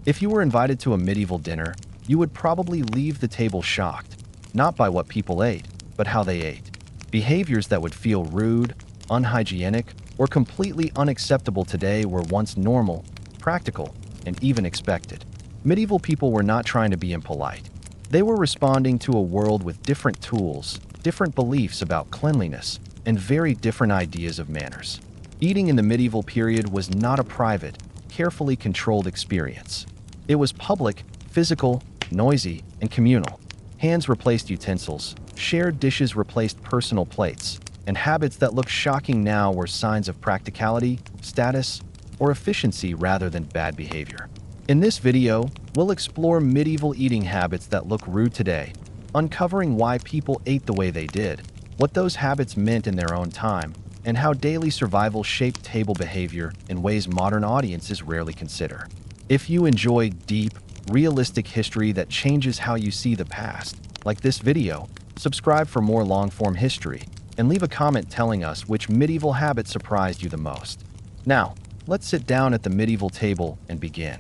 If you were invited to a medieval dinner, you would probably leave the table shocked, not by what people ate, but how they ate. Behaviors that would feel rude, unhygienic, or completely unacceptable today were once normal, practical, and even expected. Medieval people were not trying to be impolite. They were responding to a world with different tools, different beliefs about cleanliness, and very different ideas of manners. Eating in the medieval period was not a private, carefully controlled experience. It was public, physical, noisy, and communal. Hands replaced utensils, shared dishes replaced personal plates, and habits that look shocking now were signs of practicality, status, or efficiency rather than bad behavior. In this video, we'll explore medieval eating habits that look rude today, uncovering why people ate the way they did, what those habits meant in their own time, and how daily survival shaped table behavior in ways modern audiences rarely consider. If you enjoy deep, realistic history that changes how you see the past, like this video, subscribe for more long-form history, and leave a comment telling us which medieval habit surprised you the most. Now, let's sit down at the medieval table and begin.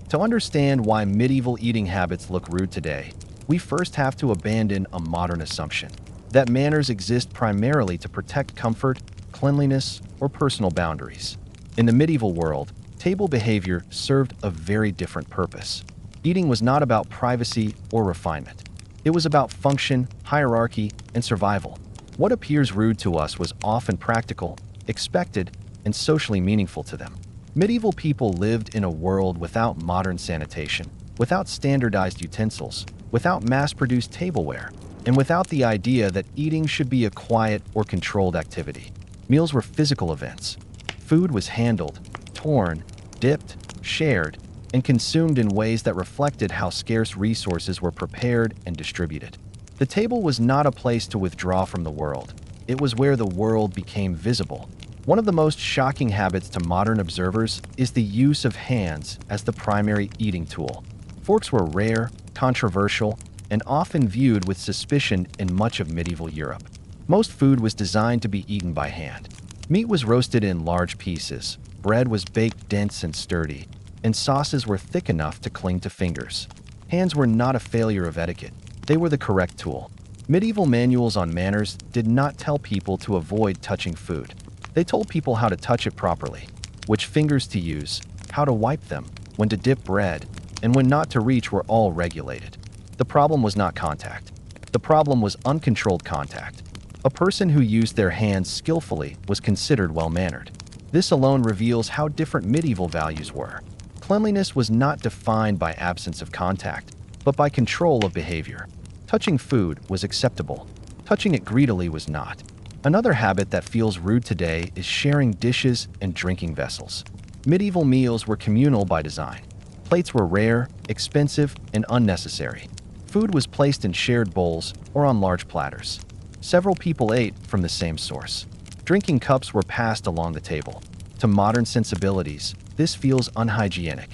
To understand why medieval eating habits look rude today, we first have to abandon a modern assumption that manners exist primarily to protect comfort, cleanliness, or personal boundaries. In the medieval world, table behavior served a very different purpose. Eating was not about privacy or refinement. It was about function, hierarchy, and survival. What appears rude to us was often practical, expected, and socially meaningful to them. Medieval people lived in a world without modern sanitation, without standardized utensils, without mass-produced tableware, and without the idea that eating should be a quiet or controlled activity. Meals were physical events. Food was handled, torn, dipped, shared, and consumed in ways that reflected how scarce resources were prepared and distributed. The table was not a place to withdraw from the world. It was where the world became visible. One of the most shocking habits to modern observers is the use of hands as the primary eating tool. Forks were rare, controversial, and often viewed with suspicion in much of medieval Europe. Most food was designed to be eaten by hand. Meat was roasted in large pieces, bread was baked dense and sturdy, and sauces were thick enough to cling to fingers. Hands were not a failure of etiquette. They were the correct tool. Medieval manuals on manners did not tell people to avoid touching food. They told people how to touch it properly, which fingers to use, how to wipe them, when to dip bread, and when not to reach were all regulated. The problem was not contact. The problem was uncontrolled contact. A person who used their hands skillfully was considered well-mannered. This alone reveals how different medieval values were. Cleanliness was not defined by absence of contact, but by control of behavior. Touching food was acceptable. Touching it greedily was not. Another habit that feels rude today is sharing dishes and drinking vessels. Medieval meals were communal by design. Plates were rare, expensive, and unnecessary. Food was placed in shared bowls or on large platters. Several people ate from the same source. Drinking cups were passed along the table. To modern sensibilities, this feels unhygienic.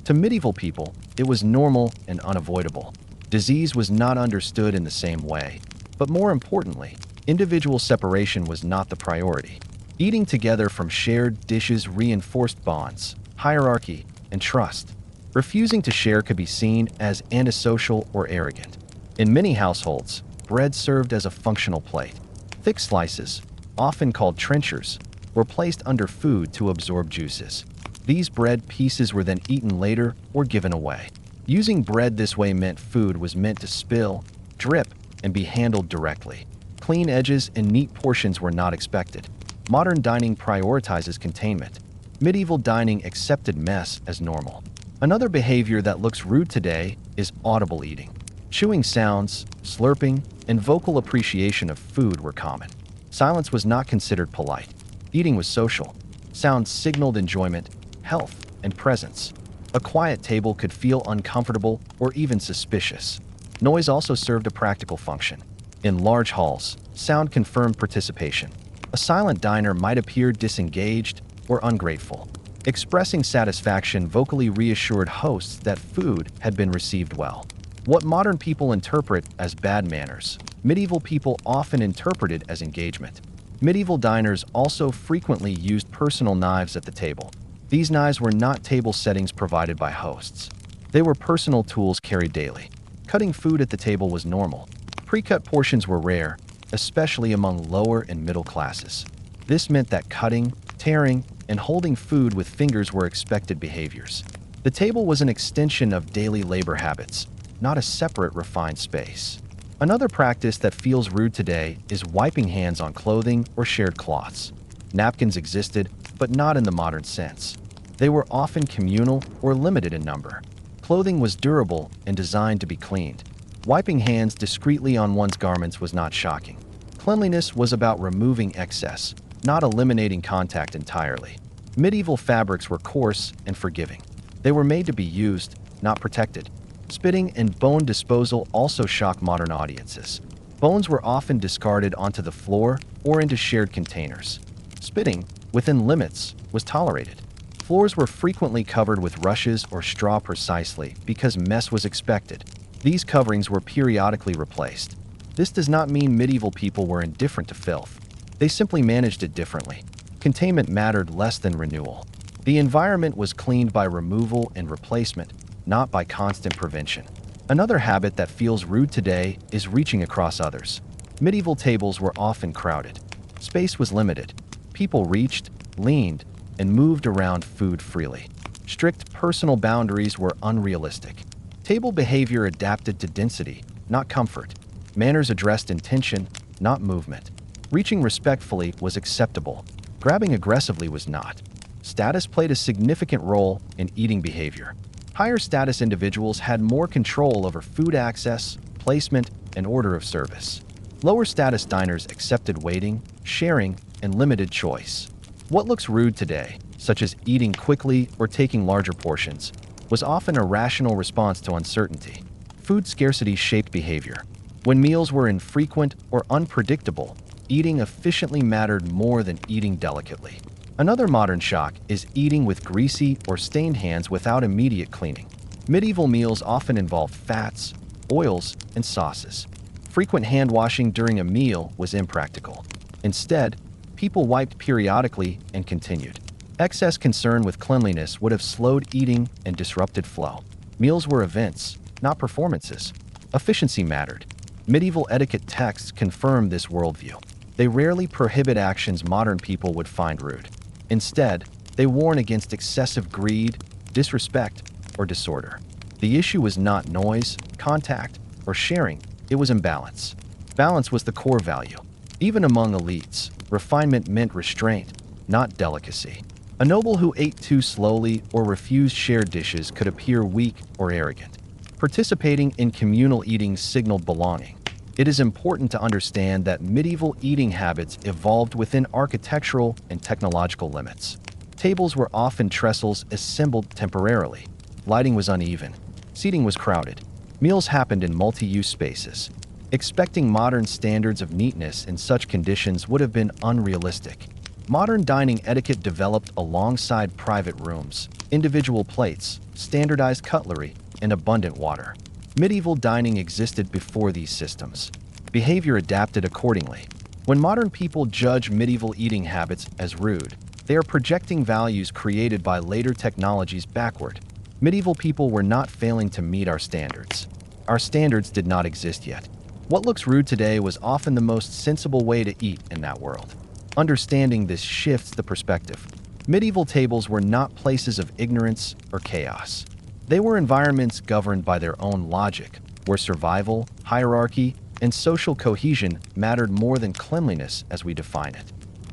To medieval people, it was normal and unavoidable. Disease was not understood in the same way. But more importantly, individual separation was not the priority. Eating together from shared dishes reinforced bonds, hierarchy, and trust. Refusing to share could be seen as antisocial or arrogant. In many households, bread served as a functional plate. Thick slices, often called trenchers, were placed under food to absorb juices. These bread pieces were then eaten later or given away. Using bread this way meant food was meant to spill, drip, and be handled directly. Clean edges and neat portions were not expected. Modern dining prioritizes containment. Medieval dining accepted mess as normal. Another behavior that looks rude today is audible eating. Chewing sounds, slurping, and vocal appreciation of food were common. Silence was not considered polite. Eating was social. Sounds signaled enjoyment, health, and presence. A quiet table could feel uncomfortable or even suspicious. Noise also served a practical function. In large halls, sound confirmed participation. A silent diner might appear disengaged or ungrateful. Expressing satisfaction vocally reassured hosts that food had been received well. What modern people interpret as bad manners, medieval people often interpreted as engagement. Medieval diners also frequently used personal knives at the table. These knives were not table settings provided by hosts. They were personal tools carried daily. Cutting food at the table was normal. Pre-cut portions were rare, especially among lower and middle classes. This meant that cutting, tearing, and holding food with fingers were expected behaviors. The table was an extension of daily labor habits, not a separate refined space. Another practice that feels rude today is wiping hands on clothing or shared cloths. Napkins existed, but not in the modern sense. They were often communal or limited in number. Clothing was durable and designed to be cleaned. Wiping hands discreetly on one's garments was not shocking. Cleanliness was about removing excess, not eliminating contact entirely. Medieval fabrics were coarse and forgiving. They were made to be used, not protected. Spitting and bone disposal also shock modern audiences. Bones were often discarded onto the floor or into shared containers. Spitting, within limits, was tolerated. Floors were frequently covered with rushes or straw precisely because mess was expected. These coverings were periodically replaced. This does not mean medieval people were indifferent to filth. They simply managed it differently. Containment mattered less than renewal. The environment was cleaned by removal and replacement, not by constant prevention. Another habit that feels rude today is reaching across others. Medieval tables were often crowded. Space was limited. People reached, leaned, and moved around food freely. Strict personal boundaries were unrealistic. Table behavior adapted to density, not comfort. Manners addressed intention, not movement. Reaching respectfully was acceptable. Grabbing aggressively was not. Status played a significant role in eating behavior. Higher status individuals had more control over food access, placement, and order of service. Lower status diners accepted waiting, sharing, and limited choice. What looks rude today, such as eating quickly or taking larger portions, was often a rational response to uncertainty. Food scarcity shaped behavior. When meals were infrequent or unpredictable, eating efficiently mattered more than eating delicately. Another modern shock is eating with greasy or stained hands without immediate cleaning. Medieval meals often involved fats, oils, and sauces. Frequent hand washing during a meal was impractical. Instead, people wiped periodically and continued. Excess concern with cleanliness would have slowed eating and disrupted flow. Meals were events, not performances. Efficiency mattered. Medieval etiquette texts confirm this worldview. They rarely prohibit actions modern people would find rude. Instead, they warn against excessive greed, disrespect, or disorder. The issue was not noise, contact, or sharing. It was imbalance. Balance was the core value. Even among elites, refinement meant restraint, not delicacy. A noble who ate too slowly or refused shared dishes could appear weak or arrogant. Participating in communal eating signaled belonging. It is important to understand that medieval eating habits evolved within architectural and technological limits. Tables were often trestles assembled temporarily. Lighting was uneven. Seating was crowded. Meals happened in multi-use spaces. Expecting modern standards of neatness in such conditions would have been unrealistic. Modern dining etiquette developed alongside private rooms, individual plates, standardized cutlery, and abundant water. Medieval dining existed before these systems. Behavior adapted accordingly. When modern people judge medieval eating habits as rude, they are projecting values created by later technologies backward. Medieval people were not failing to meet our standards. Our standards did not exist yet. What looks rude today was often the most sensible way to eat in that world. Understanding this shifts the perspective. Medieval tables were not places of ignorance or chaos. They were environments governed by their own logic, where survival, hierarchy, and social cohesion mattered more than cleanliness as we define it.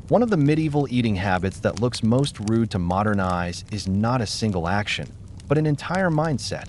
One of the medieval eating habits that looks most rude to modern eyes is not a single action, but an entire mindset.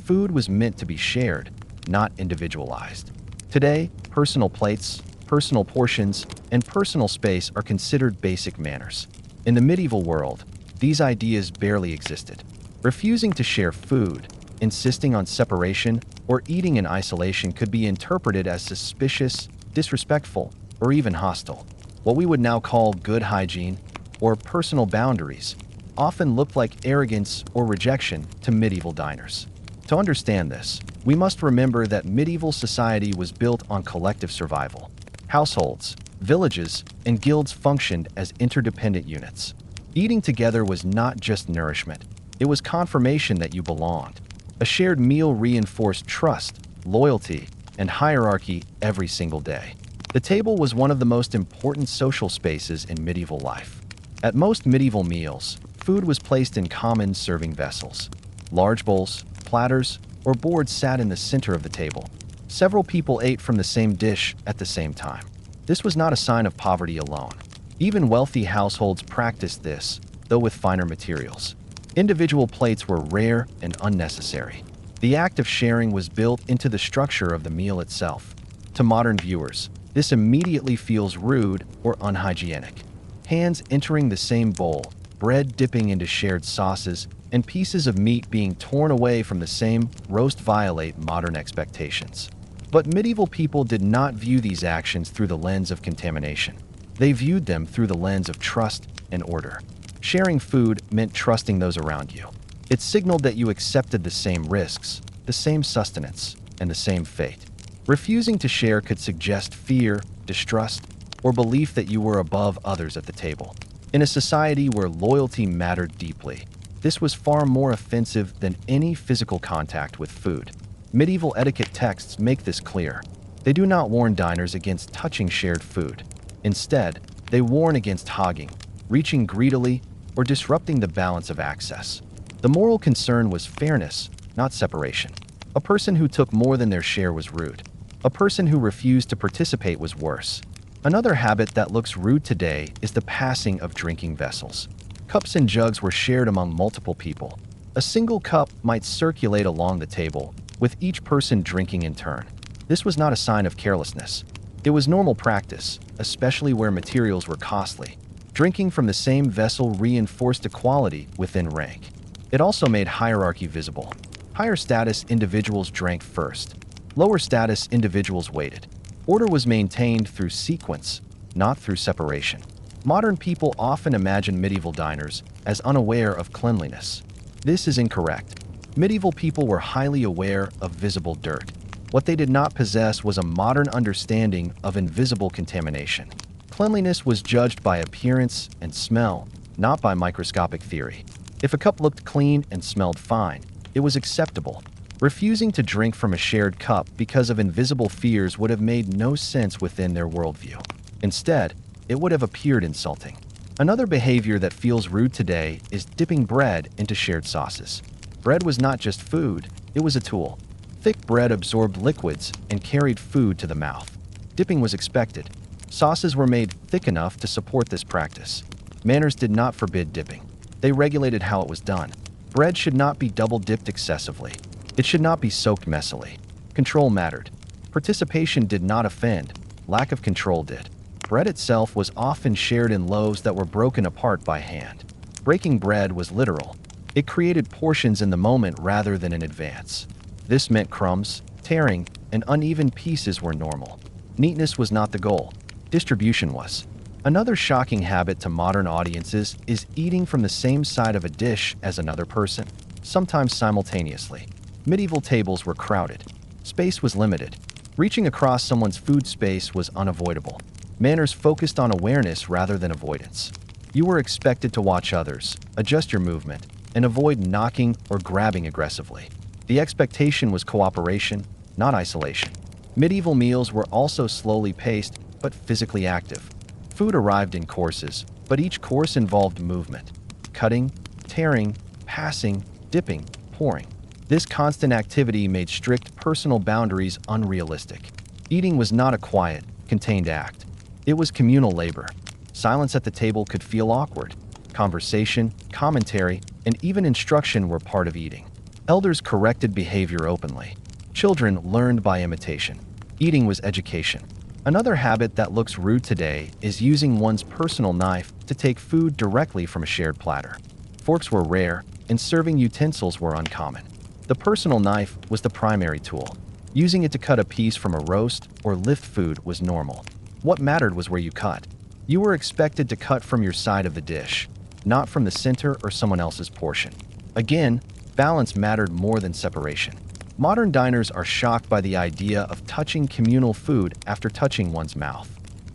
Food was meant to be shared, not individualized. Today, personal plates, personal portions, and personal space are considered basic manners. In the medieval world, these ideas barely existed. Refusing to share food, insisting on separation, or eating in isolation could be interpreted as suspicious, disrespectful, or even hostile. What we would now call good hygiene or personal boundaries often looked like arrogance or rejection to medieval diners. To understand this, we must remember that medieval society was built on collective survival. Households, villages, and guilds functioned as interdependent units. Eating together was not just nourishment, it was confirmation that you belonged. A shared meal reinforced trust, loyalty, and hierarchy every single day. The table was one of the most important social spaces in medieval life. At most medieval meals, food was placed in common serving vessels. Large bowls, platters, or boards sat in the center of the table. Several people ate from the same dish at the same time. This was not a sign of poverty alone. Even wealthy households practiced this, though with finer materials. Individual plates were rare and unnecessary. The act of sharing was built into the structure of the meal itself. To modern viewers, this immediately feels rude or unhygienic. Hands entering the same bowl, bread dipping into shared sauces, and pieces of meat being torn away from the same roast violate modern expectations. But medieval people did not view these actions through the lens of contamination. They viewed them through the lens of trust and order. Sharing food meant trusting those around you. It signaled that you accepted the same risks, the same sustenance, and the same fate. Refusing to share could suggest fear, distrust, or belief that you were above others at the table. In a society where loyalty mattered deeply, this was far more offensive than any physical contact with food. Medieval etiquette texts make this clear. They do not warn diners against touching shared food. Instead, they warn against hogging, reaching greedily, or disrupting the balance of access. The moral concern was fairness, not separation. A person who took more than their share was rude. A person who refused to participate was worse. Another habit that looks rude today is the passing of drinking vessels. Cups and jugs were shared among multiple people. A single cup might circulate along the table, with each person drinking in turn. This was not a sign of carelessness. It was normal practice, especially where materials were costly. Drinking from the same vessel reinforced equality within rank. It also made hierarchy visible. Higher status individuals drank first. Lower status individuals waited. Order was maintained through sequence, not through separation. Modern people often imagine medieval diners as unaware of cleanliness. This is incorrect. Medieval people were highly aware of visible dirt. What they did not possess was a modern understanding of invisible contamination. Cleanliness was judged by appearance and smell, not by microscopic theory. If a cup looked clean and smelled fine, it was acceptable. Refusing to drink from a shared cup because of invisible fears would have made no sense within their worldview. Instead, it would have appeared insulting. Another behavior that feels rude today is dipping bread into shared sauces. Bread was not just food, it was a tool. Thick bread absorbed liquids and carried food to the mouth. Dipping was expected. Sauces were made thick enough to support this practice. Manners did not forbid dipping. They regulated how it was done. Bread should not be double-dipped excessively. It should not be soaked messily. Control mattered. Participation did not offend. Lack of control did. Bread itself was often shared in loaves that were broken apart by hand. Breaking bread was literal. It created portions in the moment rather than in advance. This meant crumbs, tearing, and uneven pieces were normal. Neatness was not the goal. Distribution was. Another shocking habit to modern audiences is eating from the same side of a dish as another person, sometimes simultaneously. Medieval tables were crowded. Space was limited. Reaching across someone's food space was unavoidable. Manners focused on awareness rather than avoidance. You were expected to watch others, adjust your movement, and avoid knocking or grabbing aggressively. The expectation was cooperation, not isolation. Medieval meals were also slowly paced, but physically active. Food arrived in courses, but each course involved movement. Cutting, tearing, passing, dipping, pouring. This constant activity made strict personal boundaries unrealistic. Eating was not a quiet, contained act. It was communal labor. Silence at the table could feel awkward. Conversation, commentary, and even instruction were part of eating. Elders corrected behavior openly. Children learned by imitation. Eating was education. Another habit that looks rude today is using one's personal knife to take food directly from a shared platter. Forks were rare, and serving utensils were uncommon. The personal knife was the primary tool. Using it to cut a piece from a roast or lift food was normal. What mattered was where you cut. You were expected to cut from your side of the dish, not from the center or someone else's portion. Again, balance mattered more than separation. Modern diners are shocked by the idea of touching communal food after touching one's mouth.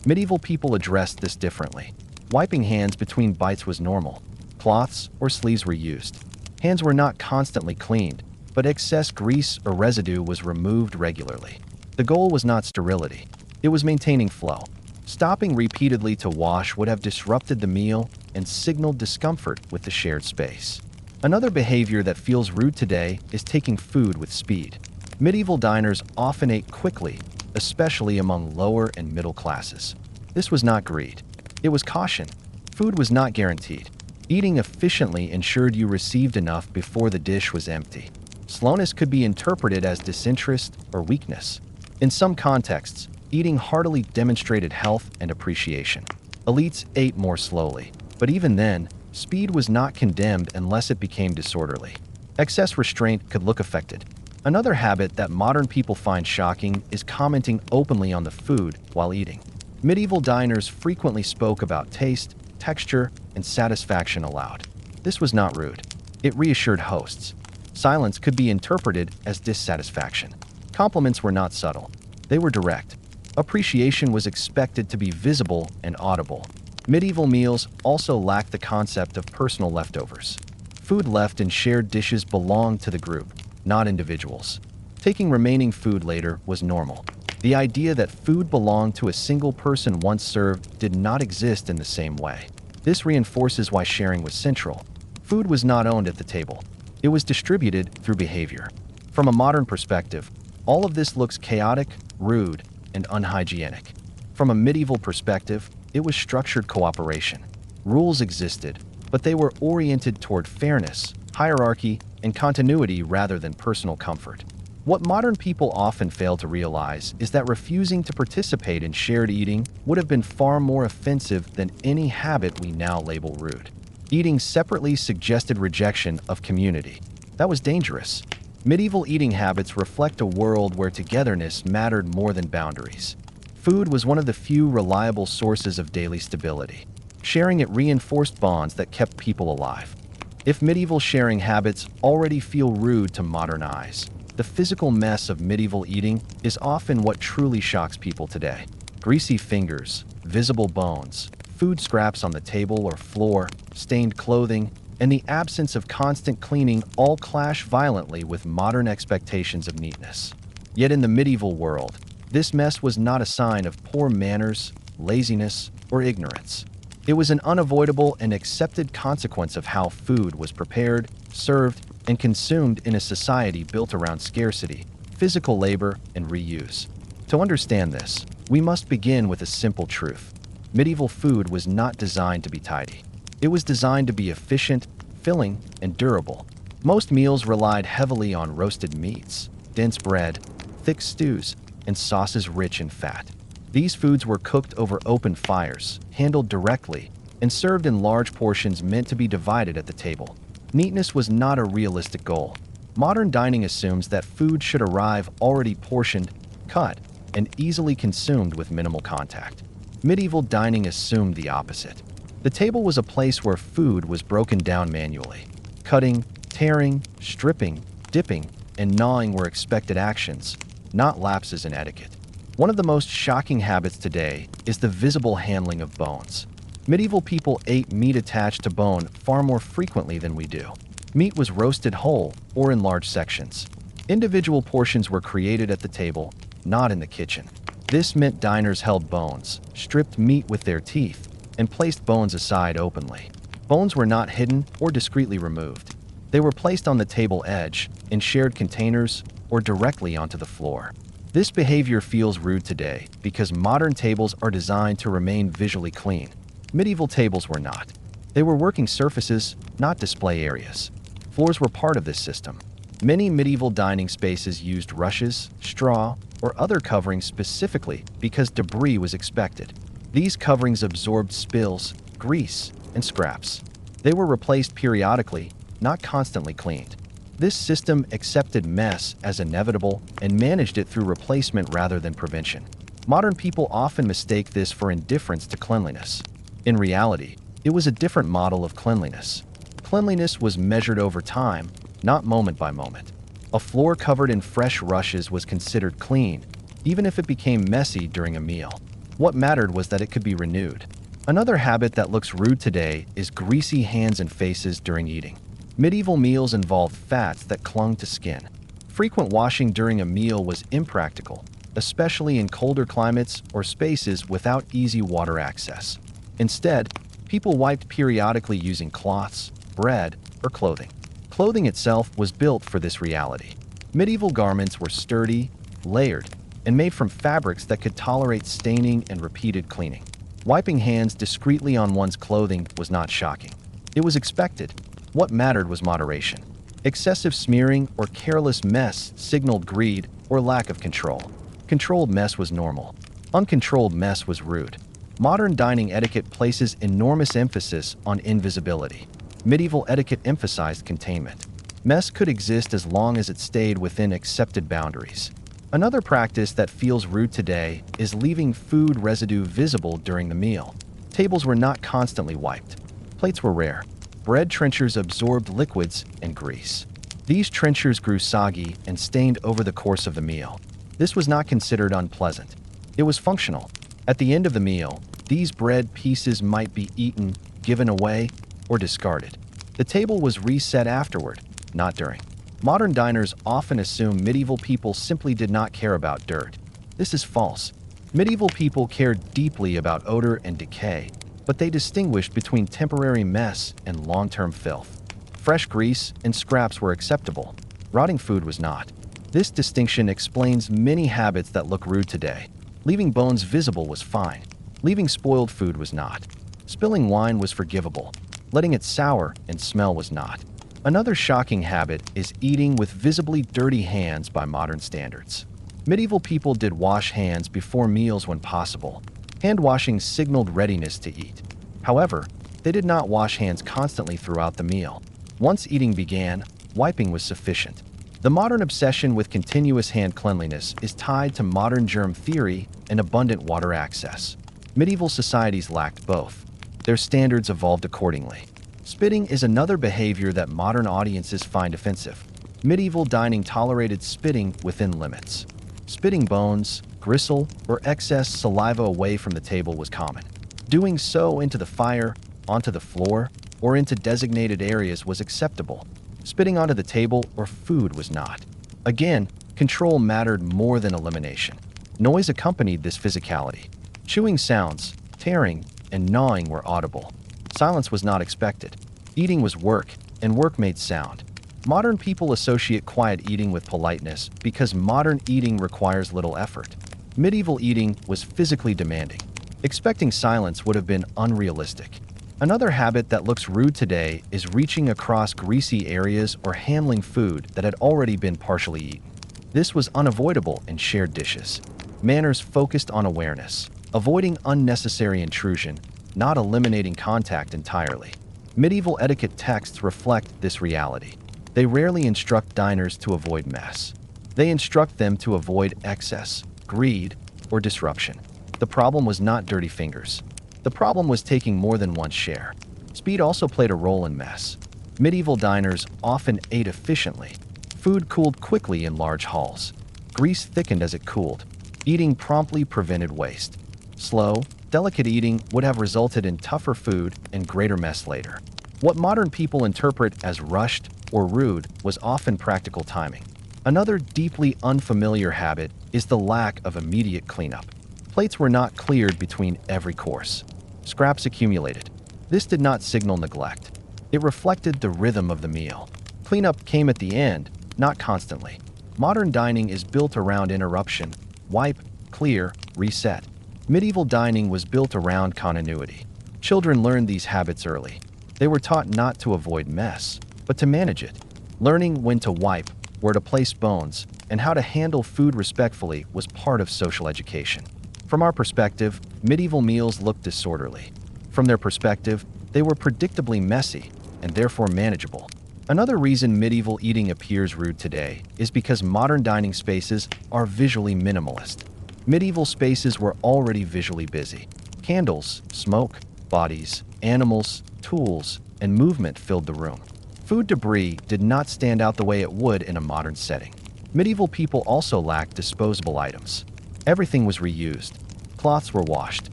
Medieval people addressed this differently. Wiping hands between bites was normal. Cloths or sleeves were used. Hands were not constantly cleaned. but excess grease or residue was removed regularly. The goal was not sterility. It was maintaining flow. Stopping repeatedly to wash would have disrupted the meal and signaled discomfort with the shared space. Another behavior that feels rude today is taking food with speed. Medieval diners often ate quickly, especially among lower and middle classes. This was not greed. It was caution. Food was not guaranteed. Eating efficiently ensured you received enough before the dish was empty. Slowness could be interpreted as disinterest or weakness. In some contexts, eating heartily demonstrated health and appreciation. Elites ate more slowly, but even then, speed was not condemned unless it became disorderly. Excess restraint could look affected. Another habit that modern people find shocking is commenting openly on the food while eating. Medieval diners frequently spoke about taste, texture, and satisfaction aloud. This was not rude. It reassured hosts. Silence could be interpreted as dissatisfaction. Compliments were not subtle. They were direct. Appreciation was expected to be visible and audible. Medieval meals also lacked the concept of personal leftovers. Food left in shared dishes belonged to the group, not individuals. Taking remaining food later was normal. The idea that food belonged to a single person once served did not exist in the same way. This reinforces why sharing was central. Food was not owned at the table. It was distributed through behavior. From a modern perspective, all of this looks chaotic, rude, and unhygienic. From a medieval perspective, it was structured cooperation. Rules existed, but they were oriented toward fairness, hierarchy, and continuity rather than personal comfort. What modern people often fail to realize is that refusing to participate in shared eating would have been far more offensive than any habit we now label rude. Eating separately suggested rejection of community. That was dangerous. Medieval eating habits reflect a world where togetherness mattered more than boundaries. Food was one of the few reliable sources of daily stability. Sharing it reinforced bonds that kept people alive. If medieval sharing habits already feel rude to modern eyes, the physical mess of medieval eating is often what truly shocks people today. Greasy fingers, visible bones, food scraps on the table or floor, stained clothing, and the absence of constant cleaning all clash violently with modern expectations of neatness. Yet in the medieval world, this mess was not a sign of poor manners, laziness, or ignorance. It was an unavoidable and accepted consequence of how food was prepared, served, and consumed in a society built around scarcity, physical labor, and reuse. To understand this, we must begin with a simple truth. Medieval food was not designed to be tidy. It was designed to be efficient, filling, and durable. Most meals relied heavily on roasted meats, dense bread, thick stews, and sauces rich in fat. These foods were cooked over open fires, handled directly, and served in large portions meant to be divided at the table. Neatness was not a realistic goal. Modern dining assumes that food should arrive already portioned, cut, and easily consumed with minimal contact. Medieval dining assumed the opposite. The table was a place where food was broken down manually. Cutting, tearing, stripping, dipping, and gnawing were expected actions, not lapses in etiquette. One of the most shocking habits today is the visible handling of bones. Medieval people ate meat attached to bone far more frequently than we do. Meat was roasted whole or in large sections. Individual portions were created at the table, not in the kitchen. This meant diners held bones, stripped meat with their teeth, and placed bones aside openly. Bones were not hidden or discreetly removed. They were placed on the table edge, in shared containers, or directly onto the floor. This behavior feels rude today because modern tables are designed to remain visually clean. Medieval tables were not. They were working surfaces, not display areas. Floors were part of this system. Many medieval dining spaces used rushes, straw, or other coverings specifically because debris was expected. These coverings absorbed spills, grease, and scraps. They were replaced periodically, not constantly cleaned. This system accepted mess as inevitable and managed it through replacement rather than prevention. Modern people often mistake this for indifference to cleanliness. In reality, it was a different model of cleanliness. Cleanliness was measured over time, not moment by moment. A floor covered in fresh rushes was considered clean, even if it became messy during a meal. What mattered was that it could be renewed. Another habit that looks rude today is greasy hands and faces during eating. Medieval meals involved fats that clung to skin. Frequent washing during a meal was impractical, especially in colder climates or spaces without easy water access. Instead, people wiped periodically using cloths, bread, or clothing. Clothing itself was built for this reality. Medieval garments were sturdy, layered, and made from fabrics that could tolerate staining and repeated cleaning. Wiping hands discreetly on one's clothing was not shocking. It was expected. What mattered was moderation. Excessive smearing or careless mess signaled greed or lack of control. Controlled mess was normal. Uncontrolled mess was rude. Modern dining etiquette places enormous emphasis on invisibility. Medieval etiquette emphasized containment. Mess could exist as long as it stayed within accepted boundaries. Another practice that feels rude today is leaving food residue visible during the meal. Tables were not constantly wiped. Plates were rare. Bread trenchers absorbed liquids and grease. These trenchers grew soggy and stained over the course of the meal. This was not considered unpleasant. It was functional. At the end of the meal, these bread pieces might be eaten, given away, or discarded. The table was reset afterward, not during. Modern diners often assume medieval people simply did not care about dirt. This is false. Medieval people cared deeply about odor and decay, but they distinguished between temporary mess and long-term filth. Fresh grease and scraps were acceptable. Rotting food was not. This distinction explains many habits that look rude today. Leaving bones visible was fine. Leaving spoiled food was not. Spilling wine was forgivable. Letting it sour and smell was not. Another shocking habit is eating with visibly dirty hands by modern standards. Medieval people did wash hands before meals when possible. Hand washing signaled readiness to eat. However, they did not wash hands constantly throughout the meal. Once eating began, wiping was sufficient. The modern obsession with continuous hand cleanliness is tied to modern germ theory and abundant water access. Medieval societies lacked both. Their standards evolved accordingly. Spitting is another behavior that modern audiences find offensive. Medieval dining tolerated spitting within limits. Spitting bones, gristle, or excess saliva away from the table was common. Doing so into the fire, onto the floor, or into designated areas was acceptable. Spitting onto the table or food was not. Again, control mattered more than elimination. Noise accompanied this physicality. Chewing sounds, tearing, and gnawing were audible. Silence was not expected. Eating was work, and work made sound. Modern people associate quiet eating with politeness because modern eating requires little effort. Medieval eating was physically demanding. Expecting silence would have been unrealistic. Another habit that looks rude today is reaching across greasy areas or handling food that had already been partially eaten. This was unavoidable in shared dishes. Manners focused on awareness, avoiding unnecessary intrusion, not eliminating contact entirely. Medieval etiquette texts reflect this reality. They rarely instruct diners to avoid mess. They instruct them to avoid excess, greed, or disruption. The problem was not dirty fingers. The problem was taking more than one's share. Speed also played a role in mess. Medieval diners often ate efficiently. Food cooled quickly in large halls. Grease thickened as it cooled. Eating promptly prevented waste. Slow, delicate eating would have resulted in tougher food and greater mess later. What modern people interpret as rushed or rude was often practical timing. Another deeply unfamiliar habit is the lack of immediate cleanup. Plates were not cleared between every course. Scraps accumulated. This did not signal neglect. It reflected the rhythm of the meal. Cleanup came at the end, not constantly. Modern dining is built around interruption. Wipe, clear, reset. Medieval dining was built around continuity. Children learned these habits early. They were taught not to avoid mess, but to manage it. Learning when to wipe, where to place bones, and how to handle food respectfully was part of social education. From our perspective, medieval meals looked disorderly. From their perspective, they were predictably messy and therefore manageable. Another reason medieval eating appears rude today is because modern dining spaces are visually minimalist. Medieval spaces were already visually busy. Candles, smoke, bodies, animals, tools, and movement filled the room. Food debris did not stand out the way it would in a modern setting. Medieval people also lacked disposable items. Everything was reused. Cloths were washed.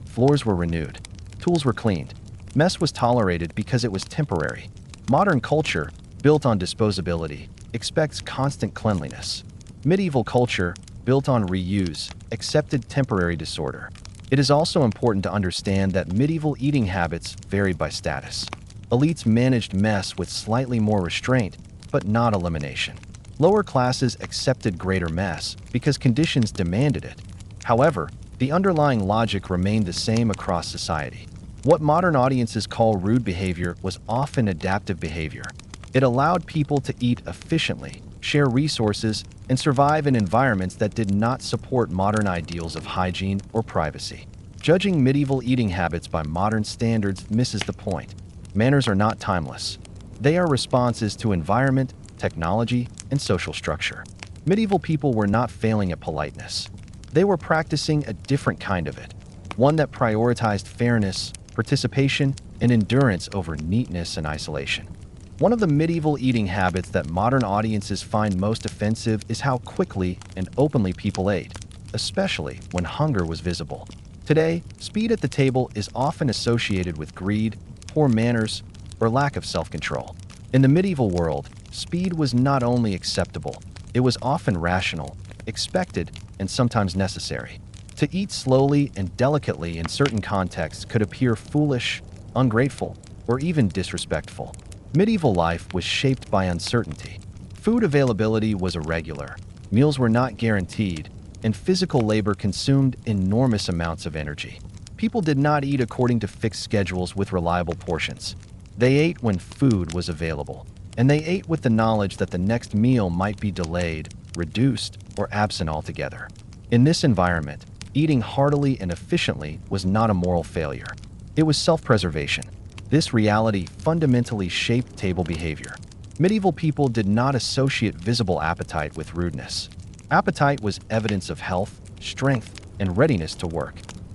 Floors were renewed. Tools were cleaned. Mess was tolerated because it was temporary. Modern culture, built on disposability, expects constant cleanliness. Medieval culture, built on reuse, accepted temporary disorder. It is also important to understand that medieval eating habits varied by status. Elites managed mess with slightly more restraint, but not elimination. Lower classes accepted greater mess because conditions demanded it. However, the underlying logic remained the same across society. What modern audiences call rude behavior was often adaptive behavior. It allowed people to eat efficiently, share resources, and survive in environments that did not support modern ideals of hygiene or privacy. Judging medieval eating habits by modern standards misses the point. Manners are not timeless. They are responses to environment, technology, and social structure. Medieval people were not failing at politeness. They were practicing a different kind of it, one that prioritized fairness, participation, and endurance over neatness and isolation. One of the medieval eating habits that modern audiences find most offensive is how quickly and openly people ate, especially when hunger was visible. Today, speed at the table is often associated with greed, poor manners, or lack of self-control. In the medieval world, speed was not only acceptable, it was often rational, expected, and sometimes necessary. To eat slowly and delicately in certain contexts could appear foolish, ungrateful, or even disrespectful. Medieval life was shaped by uncertainty. Food availability was irregular, meals were not guaranteed, and physical labor consumed enormous amounts of energy. People did not eat according to fixed schedules with reliable portions. They ate when food was available, and they ate with the knowledge that the next meal might be delayed, reduced, or absent altogether. In this environment, eating heartily and efficiently was not a moral failure. It was self-preservation. This reality fundamentally shaped table behavior. Medieval people did not associate visible appetite with rudeness. Appetite was evidence of health, strength, and readiness to work.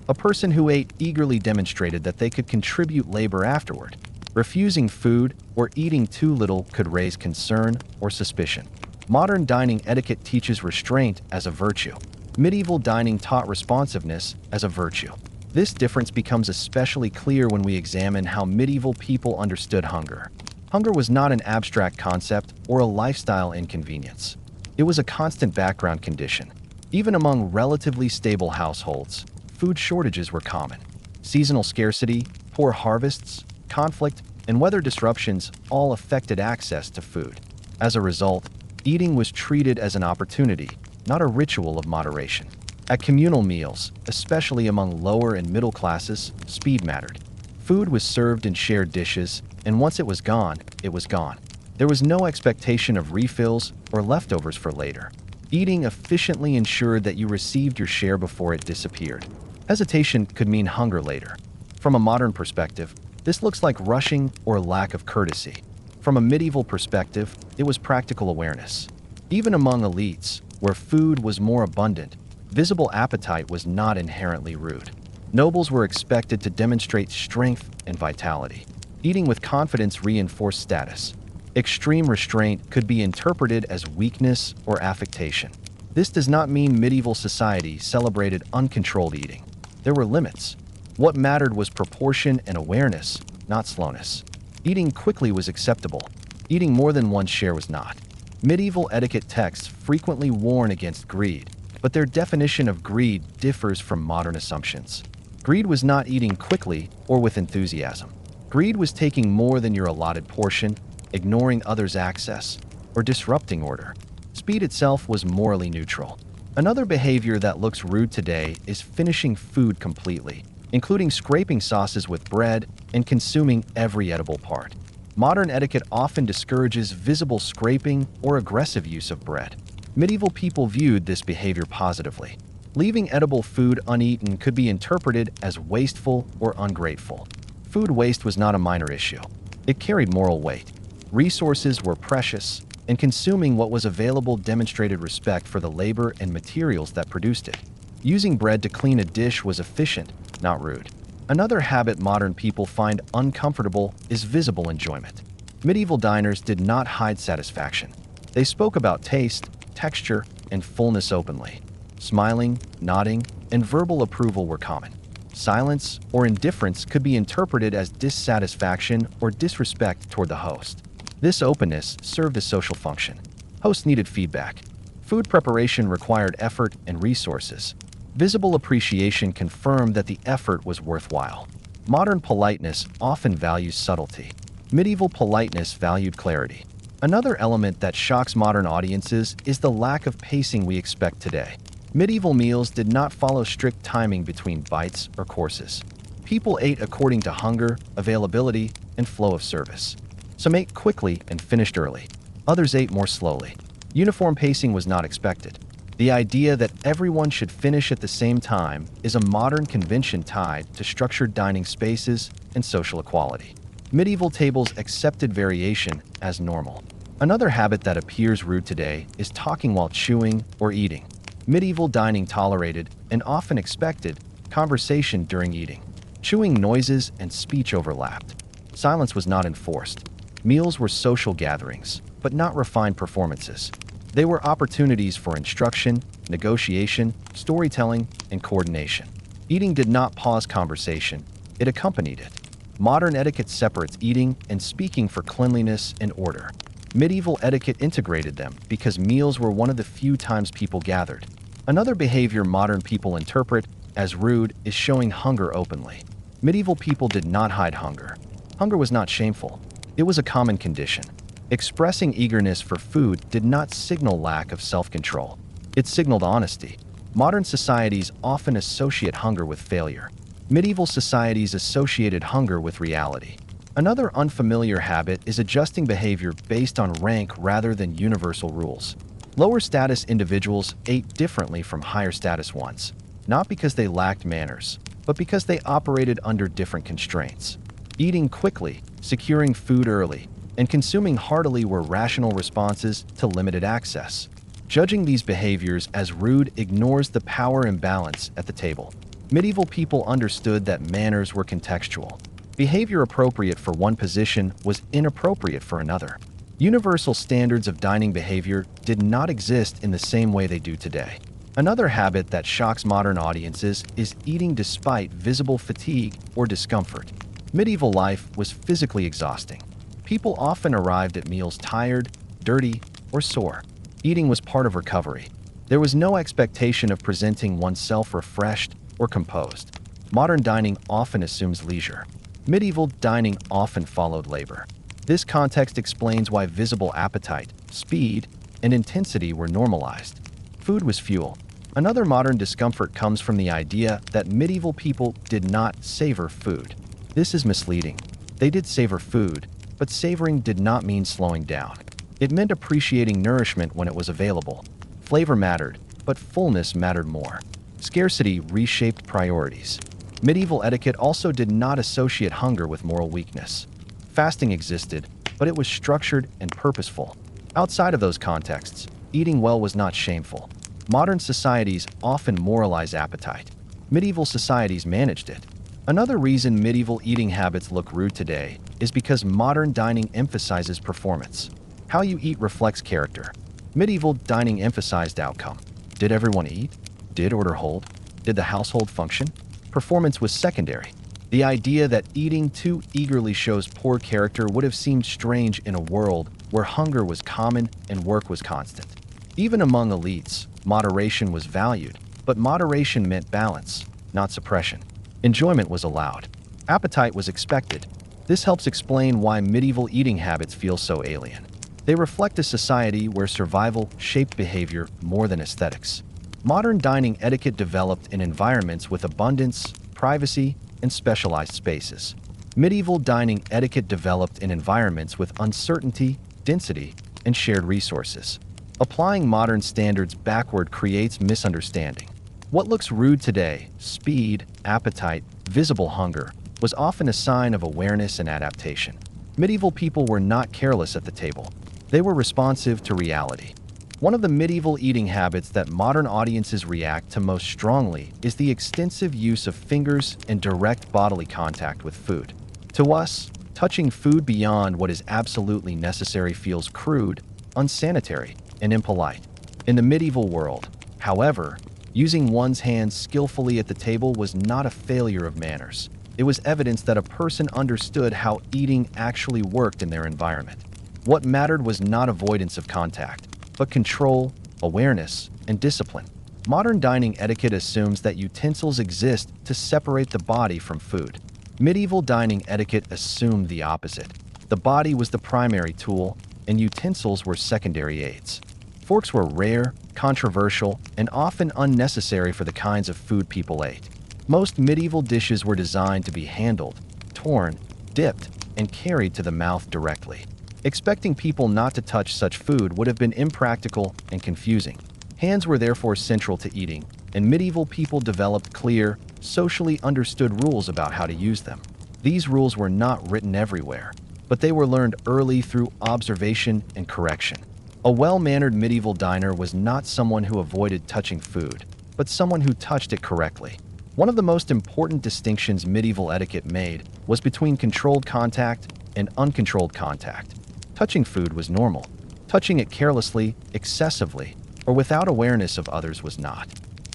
A person who ate eagerly demonstrated that they could contribute labor afterward. Refusing food or eating too little could raise concern or suspicion. Modern dining etiquette teaches restraint as a virtue. Medieval dining taught responsiveness as a virtue. This difference becomes especially clear when we examine how medieval people understood hunger. Hunger was not an abstract concept or a lifestyle inconvenience. It was a constant background condition. Even among relatively stable households, food shortages were common. Seasonal scarcity, poor harvests, conflict, and weather disruptions all affected access to food. As a result, eating was treated as an opportunity, not a ritual of moderation. At communal meals, especially among lower and middle classes, speed mattered. Food was served in shared dishes, and once it was gone, it was gone. There was no expectation of refills or leftovers for later. Eating efficiently ensured that you received your share before it disappeared. Hesitation could mean hunger later. From a modern perspective, this looks like rushing or lack of courtesy. From a medieval perspective, it was practical awareness. Even among elites, where food was more abundant, visible appetite was not inherently rude. Nobles were expected to demonstrate strength and vitality. Eating with confidence reinforced status. Extreme restraint could be interpreted as weakness or affectation. This does not mean medieval society celebrated uncontrolled eating. There were limits. What mattered was proportion and awareness, not slowness. Eating quickly was acceptable. Eating more than one's share was not. Medieval etiquette texts frequently warn against greed, but their definition of greed differs from modern assumptions. Greed was not eating quickly or with enthusiasm. Greed was taking more than your allotted portion, ignoring others' access, or disrupting order. Speed itself was morally neutral. Another behavior that looks rude today is finishing food completely, including scraping sauces with bread and consuming every edible part. Modern etiquette often discourages visible scraping or aggressive use of bread. Medieval people viewed this behavior positively. Leaving edible food uneaten could be interpreted as wasteful or ungrateful. Food waste was not a minor issue. It carried moral weight. Resources were precious, and consuming what was available demonstrated respect for the labor and materials that produced it. Using bread to clean a dish was efficient, not rude. Another habit modern people find uncomfortable is visible enjoyment. Medieval diners did not hide satisfaction. They spoke about taste, texture, and fullness openly. Smiling, nodding, and verbal approval were common. Silence or indifference could be interpreted as dissatisfaction or disrespect toward the host. This openness served a social function. Hosts needed feedback. Food preparation required effort and resources. Visible appreciation confirmed that the effort was worthwhile. Modern politeness often values subtlety. Medieval politeness valued clarity. Another element that shocks modern audiences is the lack of pacing we expect today. Medieval meals did not follow strict timing between bites or courses. People ate according to hunger, availability, and flow of service. Some ate quickly and finished early. Others ate more slowly. Uniform pacing was not expected. The idea that everyone should finish at the same time is a modern convention tied to structured dining spaces and social equality. Medieval tables accepted variation as normal. Another habit that appears rude today is talking while chewing or eating. Medieval dining tolerated, and often expected, conversation during eating. Chewing noises and speech overlapped. Silence was not enforced. Meals were social gatherings, but not refined performances. They were opportunities for instruction, negotiation, storytelling, and coordination. Eating did not pause conversation, it accompanied it. Modern etiquette separates eating and speaking for cleanliness and order. Medieval etiquette integrated them because meals were one of the few times people gathered. Another behavior modern people interpret as rude is showing hunger openly. Medieval people did not hide hunger. Hunger was not shameful. It was a common condition. Expressing eagerness for food did not signal lack of self-control. It signaled honesty. Modern societies often associate hunger with failure. Medieval societies associated hunger with reality. Another unfamiliar habit is adjusting behavior based on rank rather than universal rules. Lower status individuals ate differently from higher status ones, not because they lacked manners, but because they operated under different constraints. Eating quickly, securing food early, and consuming heartily were rational responses to limited access. Judging these behaviors as rude ignores the power imbalance at the table. Medieval people understood that manners were contextual. Behavior appropriate for one position was inappropriate for another. Universal standards of dining behavior did not exist in the same way they do today. Another habit that shocks modern audiences is eating despite visible fatigue or discomfort. Medieval life was physically exhausting. People often arrived at meals tired, dirty, or sore. Eating was part of recovery. There was no expectation of presenting oneself refreshed or composed. Modern dining often assumes leisure. Medieval dining often followed labor. This context explains why visible appetite, speed, and intensity were normalized. Food was fuel. Another modern discomfort comes from the idea that medieval people did not savor food. This is misleading. They did savor food, but savoring did not mean slowing down. It meant appreciating nourishment when it was available. Flavor mattered, but fullness mattered more. Scarcity reshaped priorities. Medieval etiquette also did not associate hunger with moral weakness. Fasting existed, but it was structured and purposeful. Outside of those contexts, eating well was not shameful. Modern societies often moralize appetite. Medieval societies managed it. Another reason medieval eating habits look rude today is because modern dining emphasizes performance. How you eat reflects character. Medieval dining emphasized outcome. Did everyone eat? Did order hold? Did the household function? Performance was secondary. The idea that eating too eagerly shows poor character would have seemed strange in a world where hunger was common and work was constant. Even among elites, moderation was valued, but moderation meant balance, not suppression. Enjoyment was allowed. Appetite was expected. This helps explain why medieval eating habits feel so alien. They reflect a society where survival shaped behavior more than aesthetics. Modern dining etiquette developed in environments with abundance, privacy, and specialized spaces. Medieval dining etiquette developed in environments with uncertainty, density, and shared resources. Applying modern standards backward creates misunderstanding. What looks rude today, speed, appetite, visible hunger, was often a sign of awareness and adaptation. Medieval people were not careless at the table. They were responsive to reality. One of the medieval eating habits that modern audiences react to most strongly is the extensive use of fingers and direct bodily contact with food. To us, touching food beyond what is absolutely necessary feels crude, unsanitary, and impolite. In the medieval world, however, using one's hands skillfully at the table was not a failure of manners. It was evidence that a person understood how eating actually worked in their environment. What mattered was not avoidance of contact, but control, awareness, and discipline. Modern dining etiquette assumes that utensils exist to separate the body from food. Medieval dining etiquette assumed the opposite. The body was the primary tool, and utensils were secondary aids. Forks were rare, controversial, and often unnecessary for the kinds of food people ate. Most medieval dishes were designed to be handled, torn, dipped, and carried to the mouth directly. Expecting people not to touch such food would have been impractical and confusing. Hands were therefore central to eating, and medieval people developed clear, socially understood rules about how to use them. These rules were not written everywhere, but they were learned early through observation and correction. A well-mannered medieval diner was not someone who avoided touching food, but someone who touched it correctly. One of the most important distinctions medieval etiquette made was between controlled contact and uncontrolled contact. Touching food was normal. Touching it carelessly, excessively, or without awareness of others was not.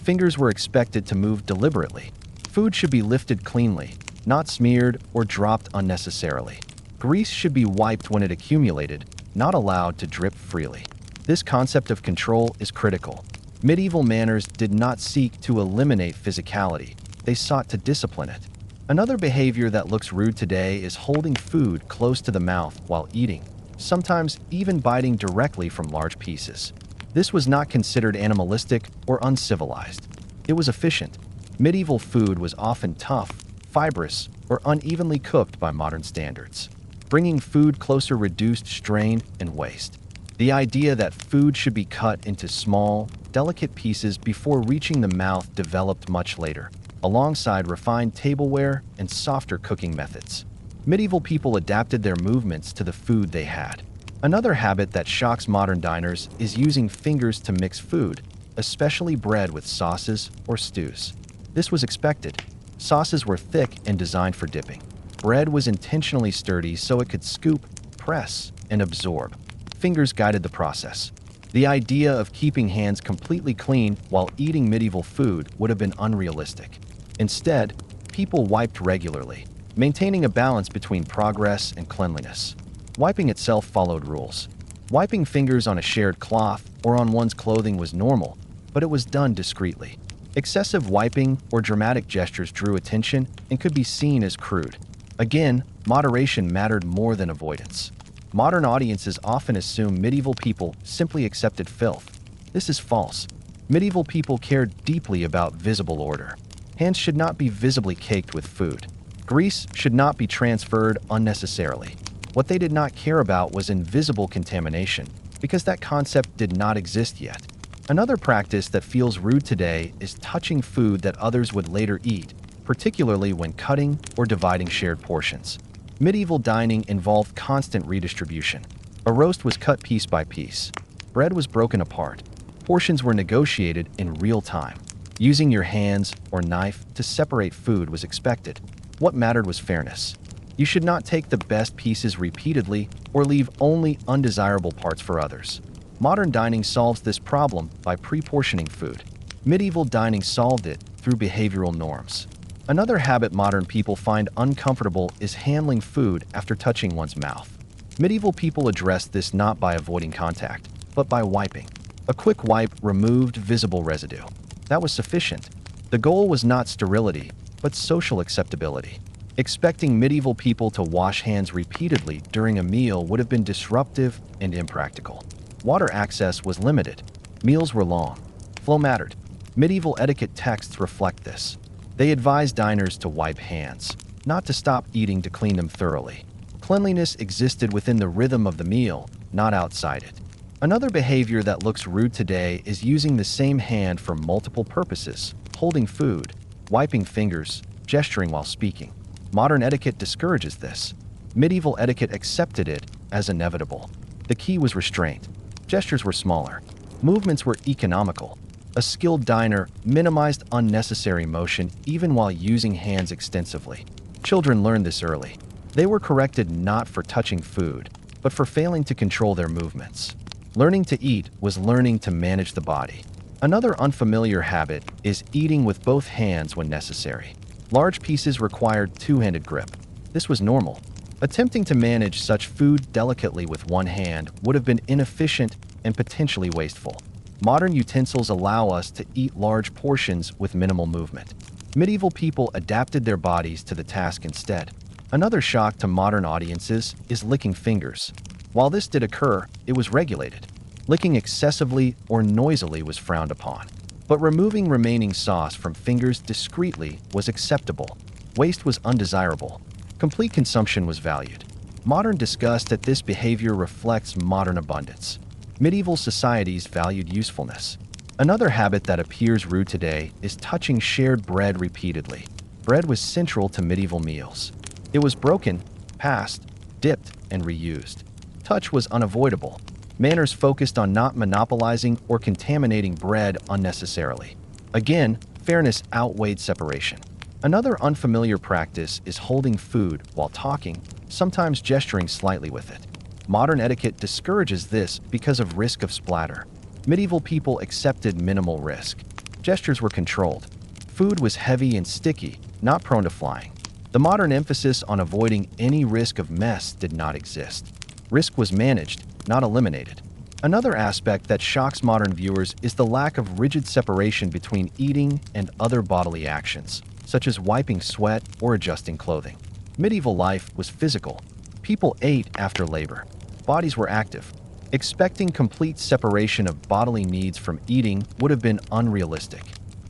Fingers were expected to move deliberately. Food should be lifted cleanly, not smeared or dropped unnecessarily. Grease should be wiped when it accumulated, not allowed to drip freely. This concept of control is critical. Medieval manners did not seek to eliminate physicality. They sought to discipline it. Another behavior that looks rude today is holding food close to the mouth while eating, sometimes even biting directly from large pieces. This was not considered animalistic or uncivilized. It was efficient. Medieval food was often tough, fibrous, or unevenly cooked by modern standards. Bringing food closer reduced strain and waste. The idea that food should be cut into small, delicate pieces before reaching the mouth developed much later, alongside refined tableware and softer cooking methods. Medieval people adapted their movements to the food they had. Another habit that shocks modern diners is using fingers to mix food, especially bread with sauces or stews. This was expected. Sauces were thick and designed for dipping. Bread was intentionally sturdy so it could scoop, press, and absorb. Fingers guided the process. The idea of keeping hands completely clean while eating medieval food would have been unrealistic. Instead, people wiped regularly, maintaining a balance between progress and cleanliness. Wiping itself followed rules. Wiping fingers on a shared cloth or on one's clothing was normal, but it was done discreetly. Excessive wiping or dramatic gestures drew attention and could be seen as crude. Again, moderation mattered more than avoidance. Modern audiences often assume medieval people simply accepted filth. This is false. Medieval people cared deeply about visible order. Hands should not be visibly caked with food. Grease should not be transferred unnecessarily. What they did not care about was invisible contamination, because that concept did not exist yet. Another practice that feels rude today is touching food that others would later eat, particularly when cutting or dividing shared portions. Medieval dining involved constant redistribution. A roast was cut piece by piece. Bread was broken apart. Portions were negotiated in real time. Using your hands or knife to separate food was expected. What mattered was fairness. You should not take the best pieces repeatedly or leave only undesirable parts for others. Modern dining solves this problem by pre-portioning food. Medieval dining solved it through behavioral norms. Another habit modern people find uncomfortable is handling food after touching one's mouth. Medieval people addressed this not by avoiding contact, but by wiping. A quick wipe removed visible residue. That was sufficient. The goal was not sterility, but social acceptability. Expecting medieval people to wash hands repeatedly during a meal would have been disruptive and impractical. Water access was limited. Meals were long. Flow mattered. Medieval etiquette texts reflect this. They advise diners to wipe hands, not to stop eating to clean them thoroughly. Cleanliness existed within the rhythm of the meal, not outside it. Another behavior that looks rude today is using the same hand for multiple purposes, holding food, wiping fingers, gesturing while speaking. Modern etiquette discourages this. Medieval etiquette accepted it as inevitable. The key was restraint. Gestures were smaller. Movements were economical. A skilled diner minimized unnecessary motion even while using hands extensively. Children learned this early. They were corrected not for touching food, but for failing to control their movements. Learning to eat was learning to manage the body. Another unfamiliar habit is eating with both hands when necessary. Large pieces required two-handed grip. This was normal. Attempting to manage such food delicately with one hand would have been inefficient and potentially wasteful. Modern utensils allow us to eat large portions with minimal movement. Medieval people adapted their bodies to the task instead. Another shock to modern audiences is licking fingers. While this did occur, it was regulated. Licking excessively or noisily was frowned upon. But removing remaining sauce from fingers discreetly was acceptable. Waste was undesirable. Complete consumption was valued. Modern disgust at this behavior reflects modern abundance. Medieval societies valued usefulness. Another habit that appears rude today is touching shared bread repeatedly. Bread was central to medieval meals. It was broken, passed, dipped, and reused. Touch was unavoidable. Manners focused on not monopolizing or contaminating bread unnecessarily. Again, fairness outweighed separation. Another unfamiliar practice is holding food while talking, sometimes gesturing slightly with it. Modern etiquette discourages this because of risk of splatter. Medieval people accepted minimal risk. Gestures were controlled. Food was heavy and sticky, not prone to flying. The modern emphasis on avoiding any risk of mess did not exist. Risk was managed, not eliminated. Another aspect that shocks modern viewers is the lack of rigid separation between eating and other bodily actions, such as wiping sweat or adjusting clothing. Medieval life was physical. People ate after labor. Bodies were active. Expecting complete separation of bodily needs from eating would have been unrealistic.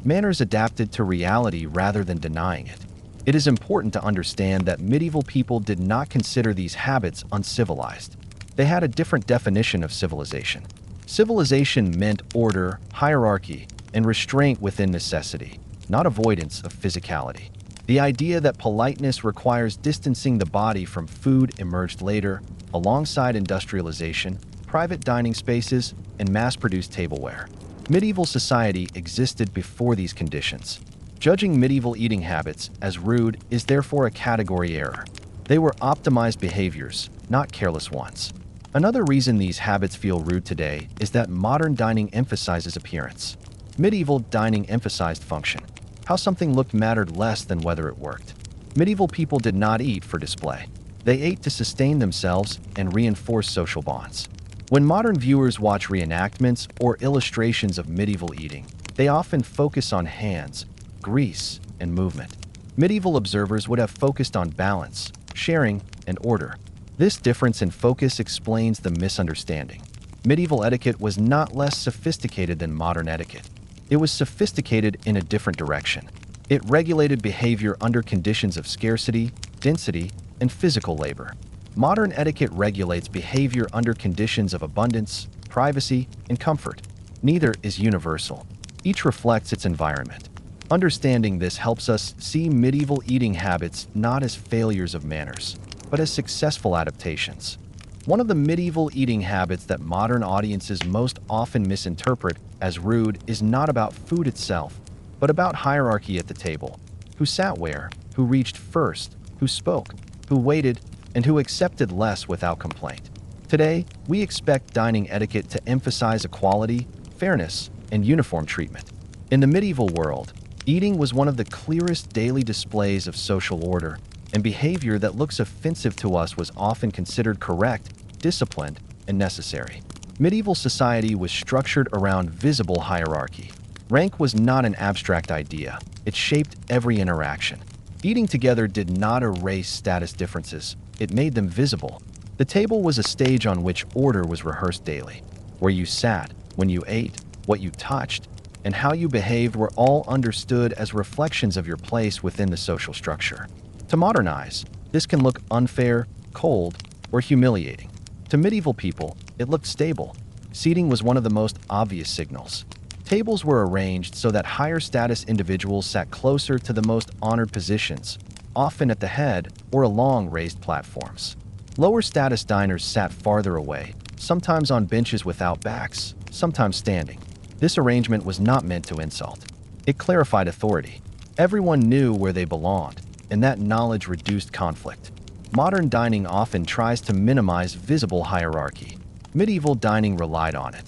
Manners adapted to reality rather than denying it. It is important to understand that medieval people did not consider these habits uncivilized. They had a different definition of civilization. Civilization meant order, hierarchy, and restraint within necessity, not avoidance of physicality. The idea that politeness requires distancing the body from food emerged later, alongside industrialization, private dining spaces, and mass-produced tableware. Medieval society existed before these conditions. Judging medieval eating habits as rude is therefore a category error. They were optimized behaviors, not careless ones. Another reason these habits feel rude today is that modern dining emphasizes appearance. Medieval dining emphasized function. How something looked mattered less than whether it worked. Medieval people did not eat for display. They ate to sustain themselves and reinforce social bonds. When modern viewers watch reenactments or illustrations of medieval eating, they often focus on hands, grease, and movement. Medieval observers would have focused on balance, sharing, and order. This difference in focus explains the misunderstanding. Medieval etiquette was not less sophisticated than modern etiquette. It was sophisticated in a different direction. It regulated behavior under conditions of scarcity, density, and physical labor. Modern etiquette regulates behavior under conditions of abundance, privacy, and comfort. Neither is universal. Each reflects its environment. Understanding this helps us see medieval eating habits not as failures of manners, but as successful adaptations. One of the medieval eating habits that modern audiences most often misinterpret as rude is not about food itself, but about hierarchy at the table. Who sat where, who reached first, who spoke, who waited, and who accepted less without complaint. Today, we expect dining etiquette to emphasize equality, fairness, and uniform treatment. In the medieval world, eating was one of the clearest daily displays of social order, and behavior that looks offensive to us was often considered correct, disciplined, and necessary. Medieval society was structured around visible hierarchy. Rank was not an abstract idea. It shaped every interaction. Eating together did not erase status differences. It made them visible. The table was a stage on which order was rehearsed daily. Where you sat, when you ate, what you touched, and how you behaved were all understood as reflections of your place within the social structure. To modern eyes, this can look unfair, cold, or humiliating. To medieval people, it looked stable. Seating was one of the most obvious signals. Tables were arranged so that higher status individuals sat closer to the most honored positions, often at the head or along raised platforms. Lower status diners sat farther away, sometimes on benches without backs, sometimes standing. This arrangement was not meant to insult. It clarified authority. Everyone knew where they belonged, and that knowledge reduced conflict. Modern dining often tries to minimize visible hierarchy. Medieval dining relied on it.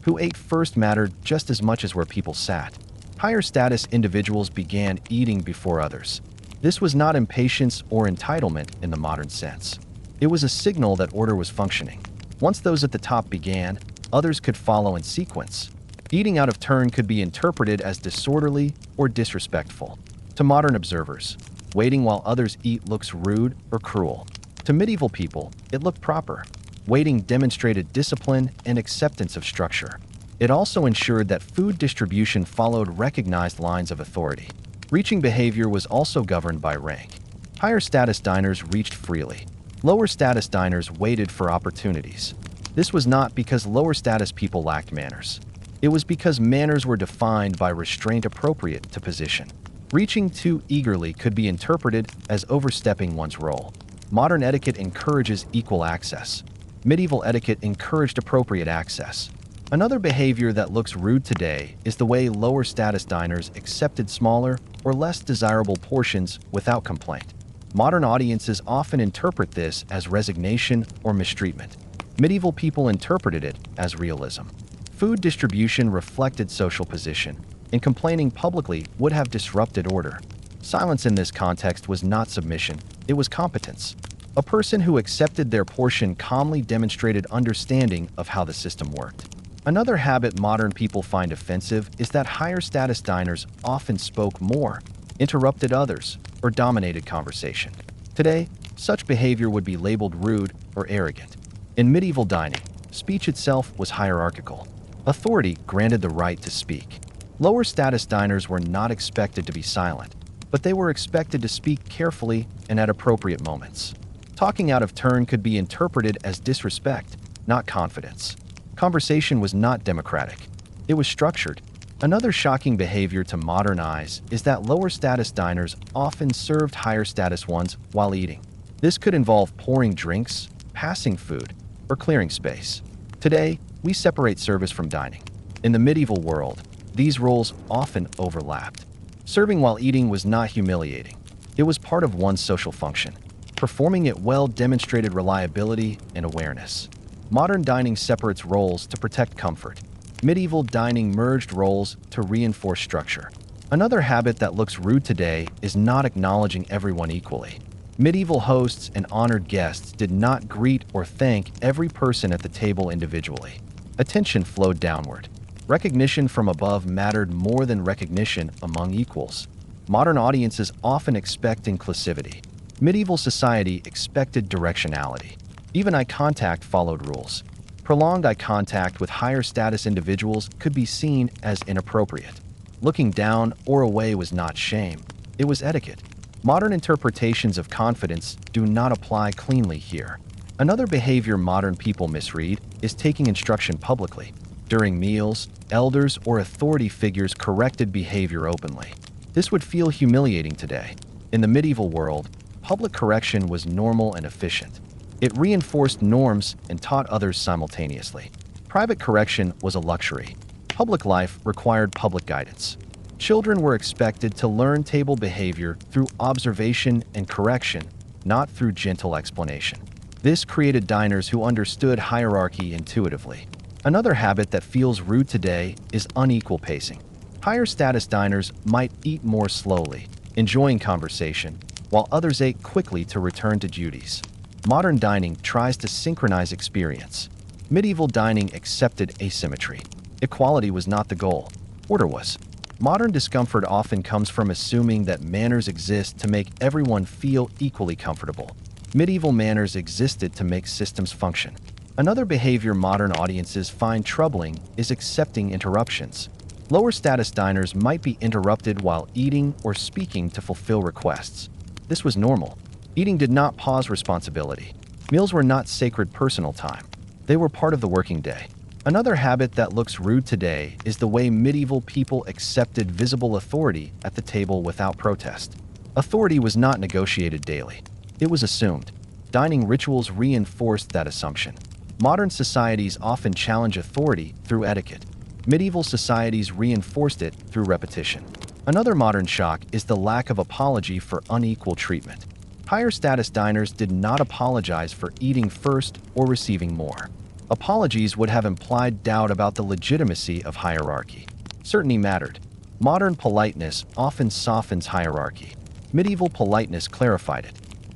Who ate first mattered just as much as where people sat. Higher status individuals began eating before others. This was not impatience or entitlement in the modern sense. It was a signal that order was functioning. Once those at the top began, others could follow in sequence. Eating out of turn could be interpreted as disorderly or disrespectful. To modern observers, waiting while others eat looks rude or cruel. To medieval people, it looked proper. Waiting demonstrated discipline and acceptance of structure. It also ensured that food distribution followed recognized lines of authority. Reaching behavior was also governed by rank. Higher status diners reached freely. Lower status diners waited for opportunities. This was not because lower status people lacked manners. It was because manners were defined by restraint appropriate to position. Reaching too eagerly could be interpreted as overstepping one's role. Modern etiquette encourages equal access. Medieval etiquette encouraged appropriate access. Another behavior that looks rude today is the way lower status diners accepted smaller or less desirable portions without complaint. Modern audiences often interpret this as resignation or mistreatment. Medieval people interpreted it as realism. Food distribution reflected social position, and complaining publicly would have disrupted order. Silence in this context was not submission, it was competence. A person who accepted their portion calmly demonstrated understanding of how the system worked. Another habit modern people find offensive is that higher status diners often spoke more, interrupted others, or dominated conversation. Today, such behavior would be labeled rude or arrogant. In medieval dining, speech itself was hierarchical. Authority granted the right to speak. Lower status diners were not expected to be silent, but they were expected to speak carefully and at appropriate moments. Talking out of turn could be interpreted as disrespect, not confidence. Conversation was not democratic. It was structured. Another shocking behavior to modern eyes is that lower status diners often served higher status ones while eating. This could involve pouring drinks, passing food, or clearing space. Today, we separate service from dining. In the medieval world, these roles often overlapped. Serving while eating was not humiliating. It was part of one's social function. Performing it well demonstrated reliability and awareness. Modern dining separates roles to protect comfort. Medieval dining merged roles to reinforce structure. Another habit that looks rude today is not acknowledging everyone equally. Medieval hosts and honored guests did not greet or thank every person at the table individually. Attention flowed downward. Recognition from above mattered more than recognition among equals. Modern audiences often expect inclusivity. Medieval society expected directionality. Even eye contact followed rules. Prolonged eye contact with higher status individuals could be seen as inappropriate. Looking down or away was not shame, it was etiquette. Modern interpretations of confidence do not apply cleanly here. Another behavior modern people misread is taking instruction publicly. During meals, elders or authority figures corrected behavior openly. This would feel humiliating today. In the medieval world, public correction was normal and efficient. It reinforced norms and taught others simultaneously. Private correction was a luxury. Public life required public guidance. Children were expected to learn table behavior through observation and correction, not through gentle explanation. This created diners who understood hierarchy intuitively. Another habit that feels rude today is unequal pacing. Higher status diners might eat more slowly, enjoying conversation, while others ate quickly to return to duties. Modern dining tries to synchronize experience. Medieval dining accepted asymmetry. Equality was not the goal. Order was. Modern discomfort often comes from assuming that manners exist to make everyone feel equally comfortable. Medieval manners existed to make systems function. Another behavior modern audiences find troubling is accepting interruptions. Lower status diners might be interrupted while eating or speaking to fulfill requests. This was normal. Eating did not pause responsibility. Meals were not sacred personal time. They were part of the working day. Another habit that looks rude today is the way medieval people accepted visible authority at the table without protest. Authority was not negotiated daily. It was assumed. Dining rituals reinforced that assumption. Modern societies often challenge authority through etiquette. Medieval societies reinforced it through repetition. Another modern shock is the lack of apology for unequal treatment. Higher status diners did not apologize for eating first or receiving more. Apologies would have implied doubt about the legitimacy of hierarchy. Certainty mattered. Modern politeness often softens hierarchy. Medieval politeness clarified it.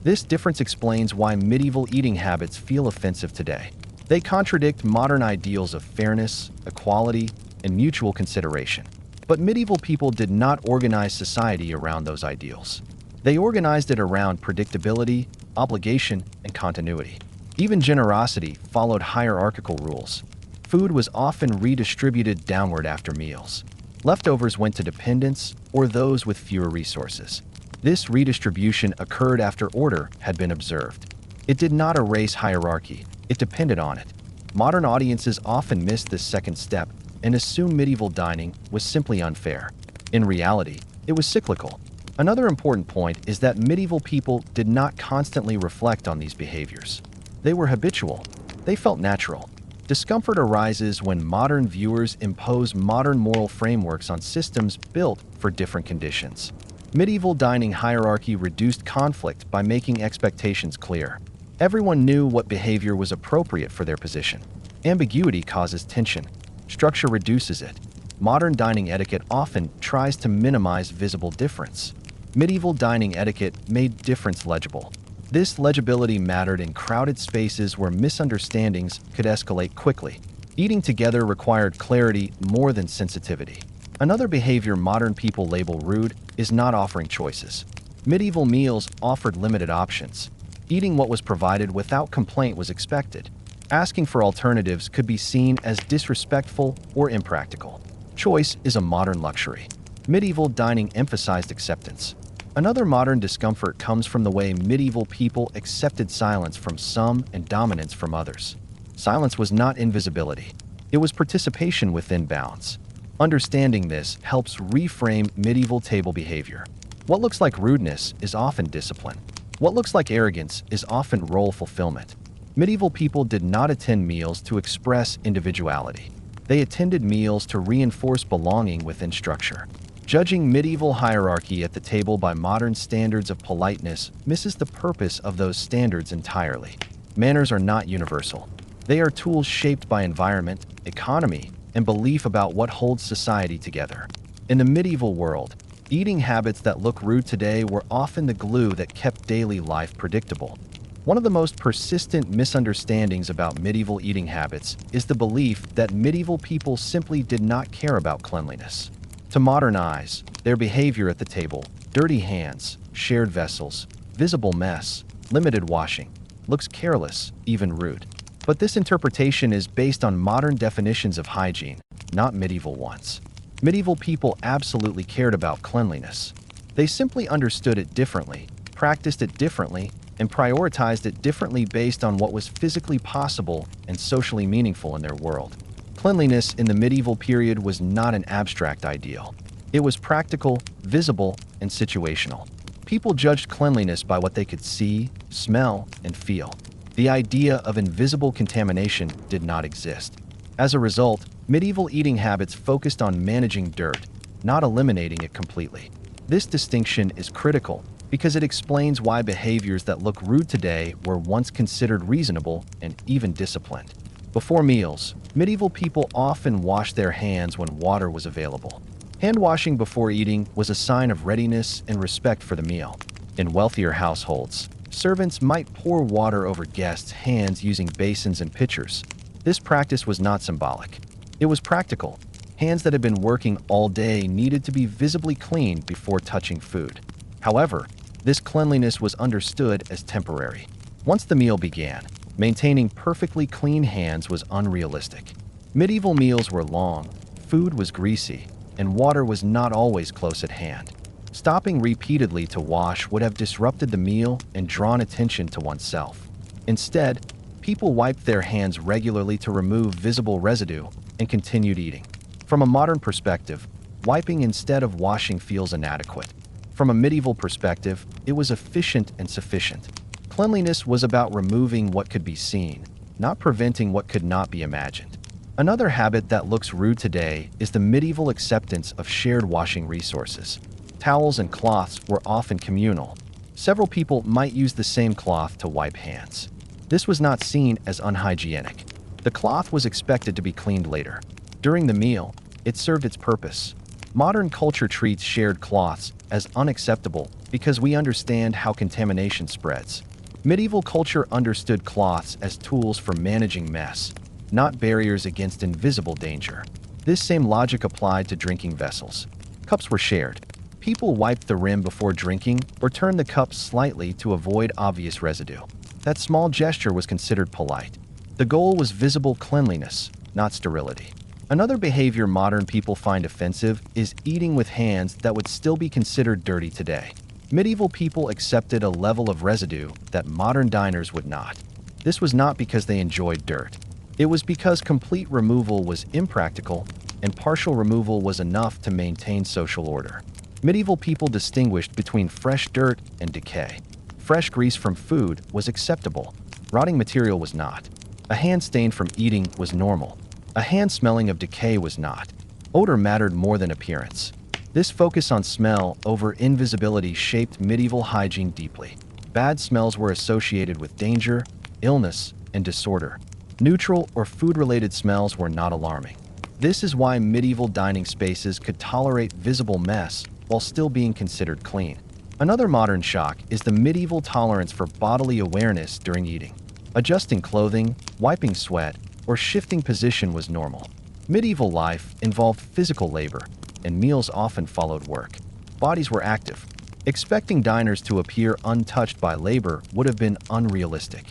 This difference explains why medieval eating habits feel offensive today. They contradict modern ideals of fairness, equality, and mutual consideration. But medieval people did not organize society around those ideals. They organized it around predictability, obligation, and continuity. Even generosity followed hierarchical rules. Food was often redistributed downward after meals. Leftovers went to dependents or those with fewer resources. This redistribution occurred after order had been observed. It did not erase hierarchy, it depended on it. Modern audiences often miss this second step and assume medieval dining was simply unfair. In reality, it was cyclical. Another important point is that medieval people did not constantly reflect on these behaviors. They were habitual. They felt natural. Discomfort arises when modern viewers impose modern moral frameworks on systems built for different conditions. Medieval dining hierarchy reduced conflict by making expectations clear. Everyone knew what behavior was appropriate for their position. Ambiguity causes tension. Structure reduces it. Modern dining etiquette often tries to minimize visible difference. Medieval dining etiquette made difference legible. This legibility mattered in crowded spaces where misunderstandings could escalate quickly. Eating together required clarity more than sensitivity. Another behavior modern people label rude is not offering choices. Medieval meals offered limited options. Eating what was provided without complaint was expected. Asking for alternatives could be seen as disrespectful or impractical. Choice is a modern luxury. Medieval dining emphasized acceptance. Another modern discomfort comes from the way medieval people accepted silence from some and dominance from others. Silence was not invisibility. It was participation within bounds. Understanding this helps reframe medieval table behavior. What looks like rudeness is often discipline. What looks like arrogance is often role fulfillment. Medieval people did not attend meals to express individuality. They attended meals to reinforce belonging within structure. Judging medieval hierarchy at the table by modern standards of politeness misses the purpose of those standards entirely. Manners are not universal. They are tools shaped by environment, economy, and belief about what holds society together. In the medieval world, eating habits that look rude today were often the glue that kept daily life predictable. One of the most persistent misunderstandings about medieval eating habits is the belief that medieval people simply did not care about cleanliness. To modern eyes, their behavior at the table, dirty hands, shared vessels, visible mess, limited washing, looks careless, even rude. But this interpretation is based on modern definitions of hygiene, not medieval ones. Medieval people absolutely cared about cleanliness. They simply understood it differently, practiced it differently, and prioritized it differently based on what was physically possible and socially meaningful in their world. Cleanliness in the medieval period was not an abstract ideal. It was practical, visible, and situational. People judged cleanliness by what they could see, smell, and feel. The idea of invisible contamination did not exist. As a result, medieval eating habits focused on managing dirt, not eliminating it completely. This distinction is critical because it explains why behaviors that look rude today were once considered reasonable and even disciplined. Before meals, medieval people often washed their hands when water was available. Hand washing before eating was a sign of readiness and respect for the meal. In wealthier households, servants might pour water over guests' hands using basins and pitchers. This practice was not symbolic. It was practical. Hands that had been working all day needed to be visibly clean before touching food. However, this cleanliness was understood as temporary. Once the meal began, maintaining perfectly clean hands was unrealistic. Medieval meals were long, food was greasy, and water was not always close at hand. Stopping repeatedly to wash would have disrupted the meal and drawn attention to oneself. Instead, people wiped their hands regularly to remove visible residue and continued eating. From a modern perspective, wiping instead of washing feels inadequate. From a medieval perspective, it was efficient and sufficient. Cleanliness was about removing what could be seen, not preventing what could not be imagined. Another habit that looks rude today is the medieval acceptance of shared washing resources. Towels and cloths were often communal. Several people might use the same cloth to wipe hands. This was not seen as unhygienic. The cloth was expected to be cleaned later. During the meal, it served its purpose. Modern culture treats shared cloths as unacceptable because we understand how contamination spreads. Medieval culture understood cloths as tools for managing mess, not barriers against invisible danger. This same logic applied to drinking vessels. Cups were shared. People wiped the rim before drinking or turned the cup slightly to avoid obvious residue. That small gesture was considered polite. The goal was visible cleanliness, not sterility. Another behavior modern people find offensive is eating with hands that would still be considered dirty today. Medieval people accepted a level of residue that modern diners would not. This was not because they enjoyed dirt. It was because complete removal was impractical and partial removal was enough to maintain social order. Medieval people distinguished between fresh dirt and decay. Fresh grease from food was acceptable. Rotting material was not. A hand stained from eating was normal. A hand smelling of decay was not. Odor mattered more than appearance. This focus on smell over invisibility shaped medieval hygiene deeply. Bad smells were associated with danger, illness, and disorder. Neutral or food-related smells were not alarming. This is why medieval dining spaces could tolerate visible mess while still being considered clean. Another modern shock is the medieval tolerance for bodily awareness during eating. Adjusting clothing, wiping sweat, or shifting position was normal. Medieval life involved physical labor, and meals often followed work. Bodies were active. Expecting diners to appear untouched by labor would have been unrealistic.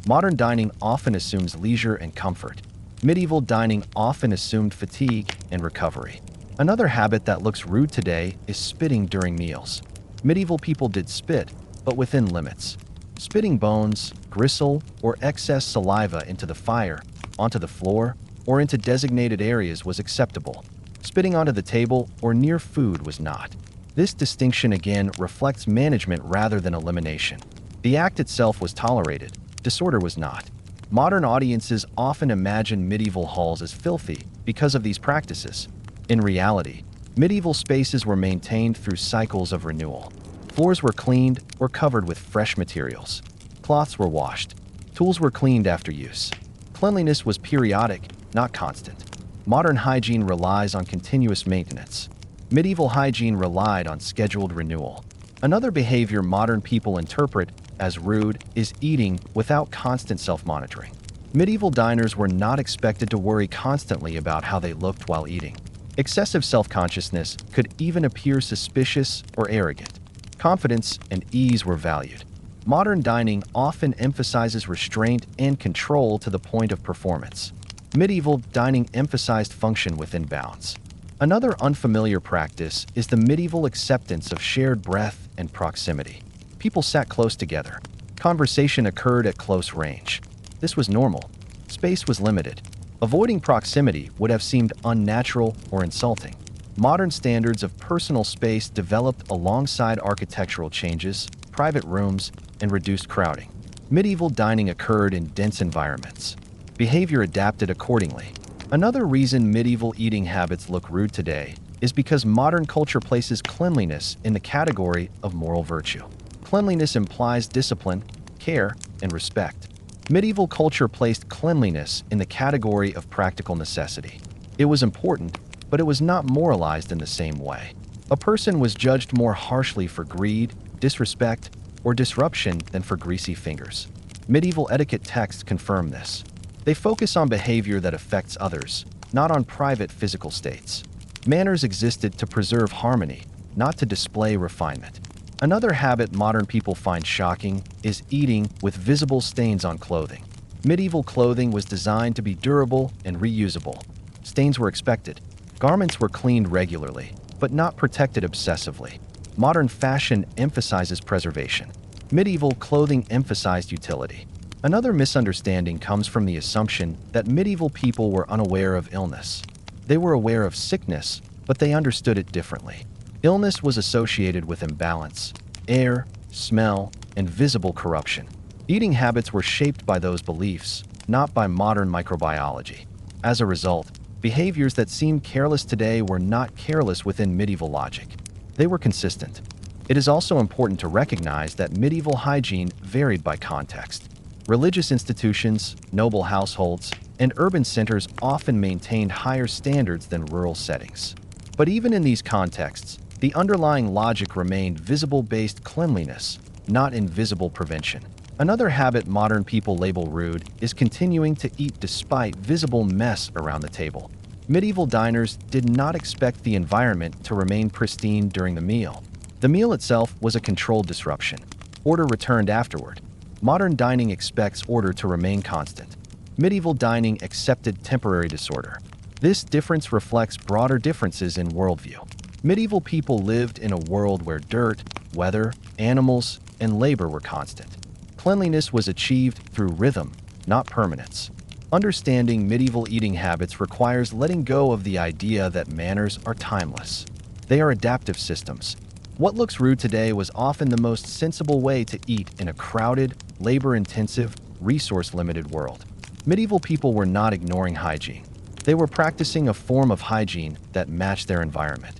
Modern dining often assumes leisure and comfort. Medieval dining often assumed fatigue and recovery. Another habit that looks rude today is spitting during meals. Medieval people did spit, but within limits. Spitting bones, gristle, or excess saliva into the fire, onto the floor, or into designated areas was acceptable. Spitting onto the table or near food was not. This distinction again reflects management rather than elimination. The act itself was tolerated, disorder was not. Modern audiences often imagine medieval halls as filthy because of these practices. In reality, medieval spaces were maintained through cycles of renewal. Floors were cleaned or covered with fresh materials. Cloths were washed. Tools were cleaned after use. Cleanliness was periodic, not constant. Modern hygiene relies on continuous maintenance. Medieval hygiene relied on scheduled renewal. Another behavior modern people interpret as rude is eating without constant self-monitoring. Medieval diners were not expected to worry constantly about how they looked while eating. Excessive self-consciousness could even appear suspicious or arrogant. Confidence and ease were valued. Modern dining often emphasizes restraint and control to the point of performance. Medieval dining emphasized function within bounds. Another unfamiliar practice is the medieval acceptance of shared breath and proximity. People sat close together. Conversation occurred at close range. This was normal. Space was limited. Avoiding proximity would have seemed unnatural or insulting. Modern standards of personal space developed alongside architectural changes, private rooms, and reduced crowding. Medieval dining occurred in dense environments. Behavior adapted accordingly. Another reason medieval eating habits look rude today is because modern culture places cleanliness in the category of moral virtue. Cleanliness implies discipline, care, and respect. Medieval culture placed cleanliness in the category of practical necessity. It was important, but it was not moralized in the same way. A person was judged more harshly for greed, disrespect, or disruption than for greasy fingers. Medieval etiquette texts confirm this. They focus on behavior that affects others, not on private physical states. Manners existed to preserve harmony, not to display refinement. Another habit modern people find shocking is eating with visible stains on clothing. Medieval clothing was designed to be durable and reusable. Stains were expected. Garments were cleaned regularly, but not protected obsessively. Modern fashion emphasizes preservation. Medieval clothing emphasized utility. Another misunderstanding comes from the assumption that medieval people were unaware of illness. They were aware of sickness, but they understood it differently. Illness was associated with imbalance, air, smell, and visible corruption. Eating habits were shaped by those beliefs, not by modern microbiology. As a result, behaviors that seem careless today were not careless within medieval logic. They were consistent. It is also important to recognize that medieval hygiene varied by context. Religious institutions, noble households, and urban centers often maintained higher standards than rural settings. But even in these contexts, the underlying logic remained visible-based cleanliness, not invisible prevention. Another habit modern people label rude is continuing to eat despite visible mess around the table. Medieval diners did not expect the environment to remain pristine during the meal. The meal itself was a controlled disruption. Order returned afterward. Modern dining expects order to remain constant. Medieval dining accepted temporary disorder. This difference reflects broader differences in worldview. Medieval people lived in a world where dirt, weather, animals, and labor were constant. Cleanliness was achieved through rhythm, not permanence. Understanding medieval eating habits requires letting go of the idea that manners are timeless. They are adaptive systems. What looks rude today was often the most sensible way to eat in a crowded, labor-intensive, resource-limited world. Medieval people were not ignoring hygiene. They were practicing a form of hygiene that matched their environment.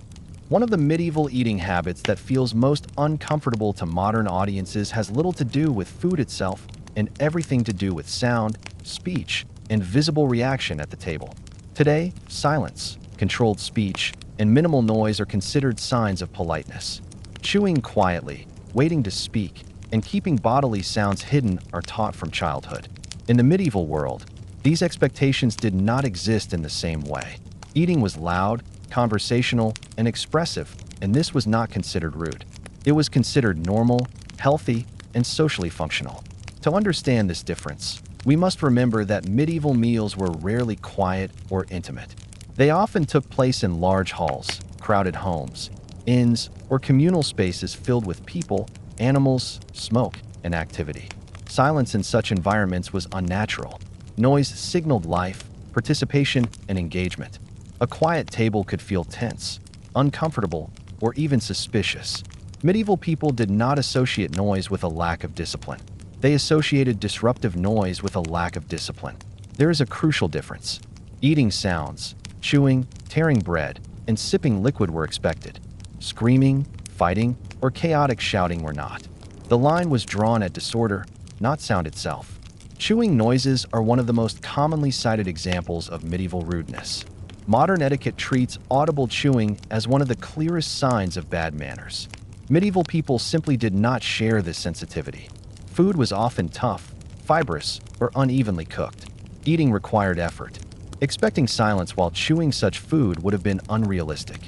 One of the medieval eating habits that feels most uncomfortable to modern audiences has little to do with food itself and everything to do with sound, speech, and visible reaction at the table. Today, silence, controlled speech, and minimal noise are considered signs of politeness. Chewing quietly, waiting to speak, and keeping bodily sounds hidden are taught from childhood. In the medieval world, these expectations did not exist in the same way. Eating was loud, conversational, and expressive, and this was not considered rude. It was considered normal, healthy, and socially functional. To understand this difference, we must remember that medieval meals were rarely quiet or intimate. They often took place in large halls, crowded homes, inns, or communal spaces filled with people, animals, smoke, and activity. Silence in such environments was unnatural. Noise signaled life, participation, and engagement. A quiet table could feel tense, uncomfortable, or even suspicious. Medieval people did not associate noise with a lack of discipline. They associated disruptive noise with a lack of discipline. There is a crucial difference. Eating sounds, chewing, tearing bread, and sipping liquid were expected. Screaming, fighting, or chaotic shouting were not. The line was drawn at disorder, not sound itself. Chewing noises are one of the most commonly cited examples of medieval rudeness. Modern etiquette treats audible chewing as one of the clearest signs of bad manners. Medieval people simply did not share this sensitivity. Food was often tough, fibrous, or unevenly cooked. Eating required effort. Expecting silence while chewing such food would have been unrealistic.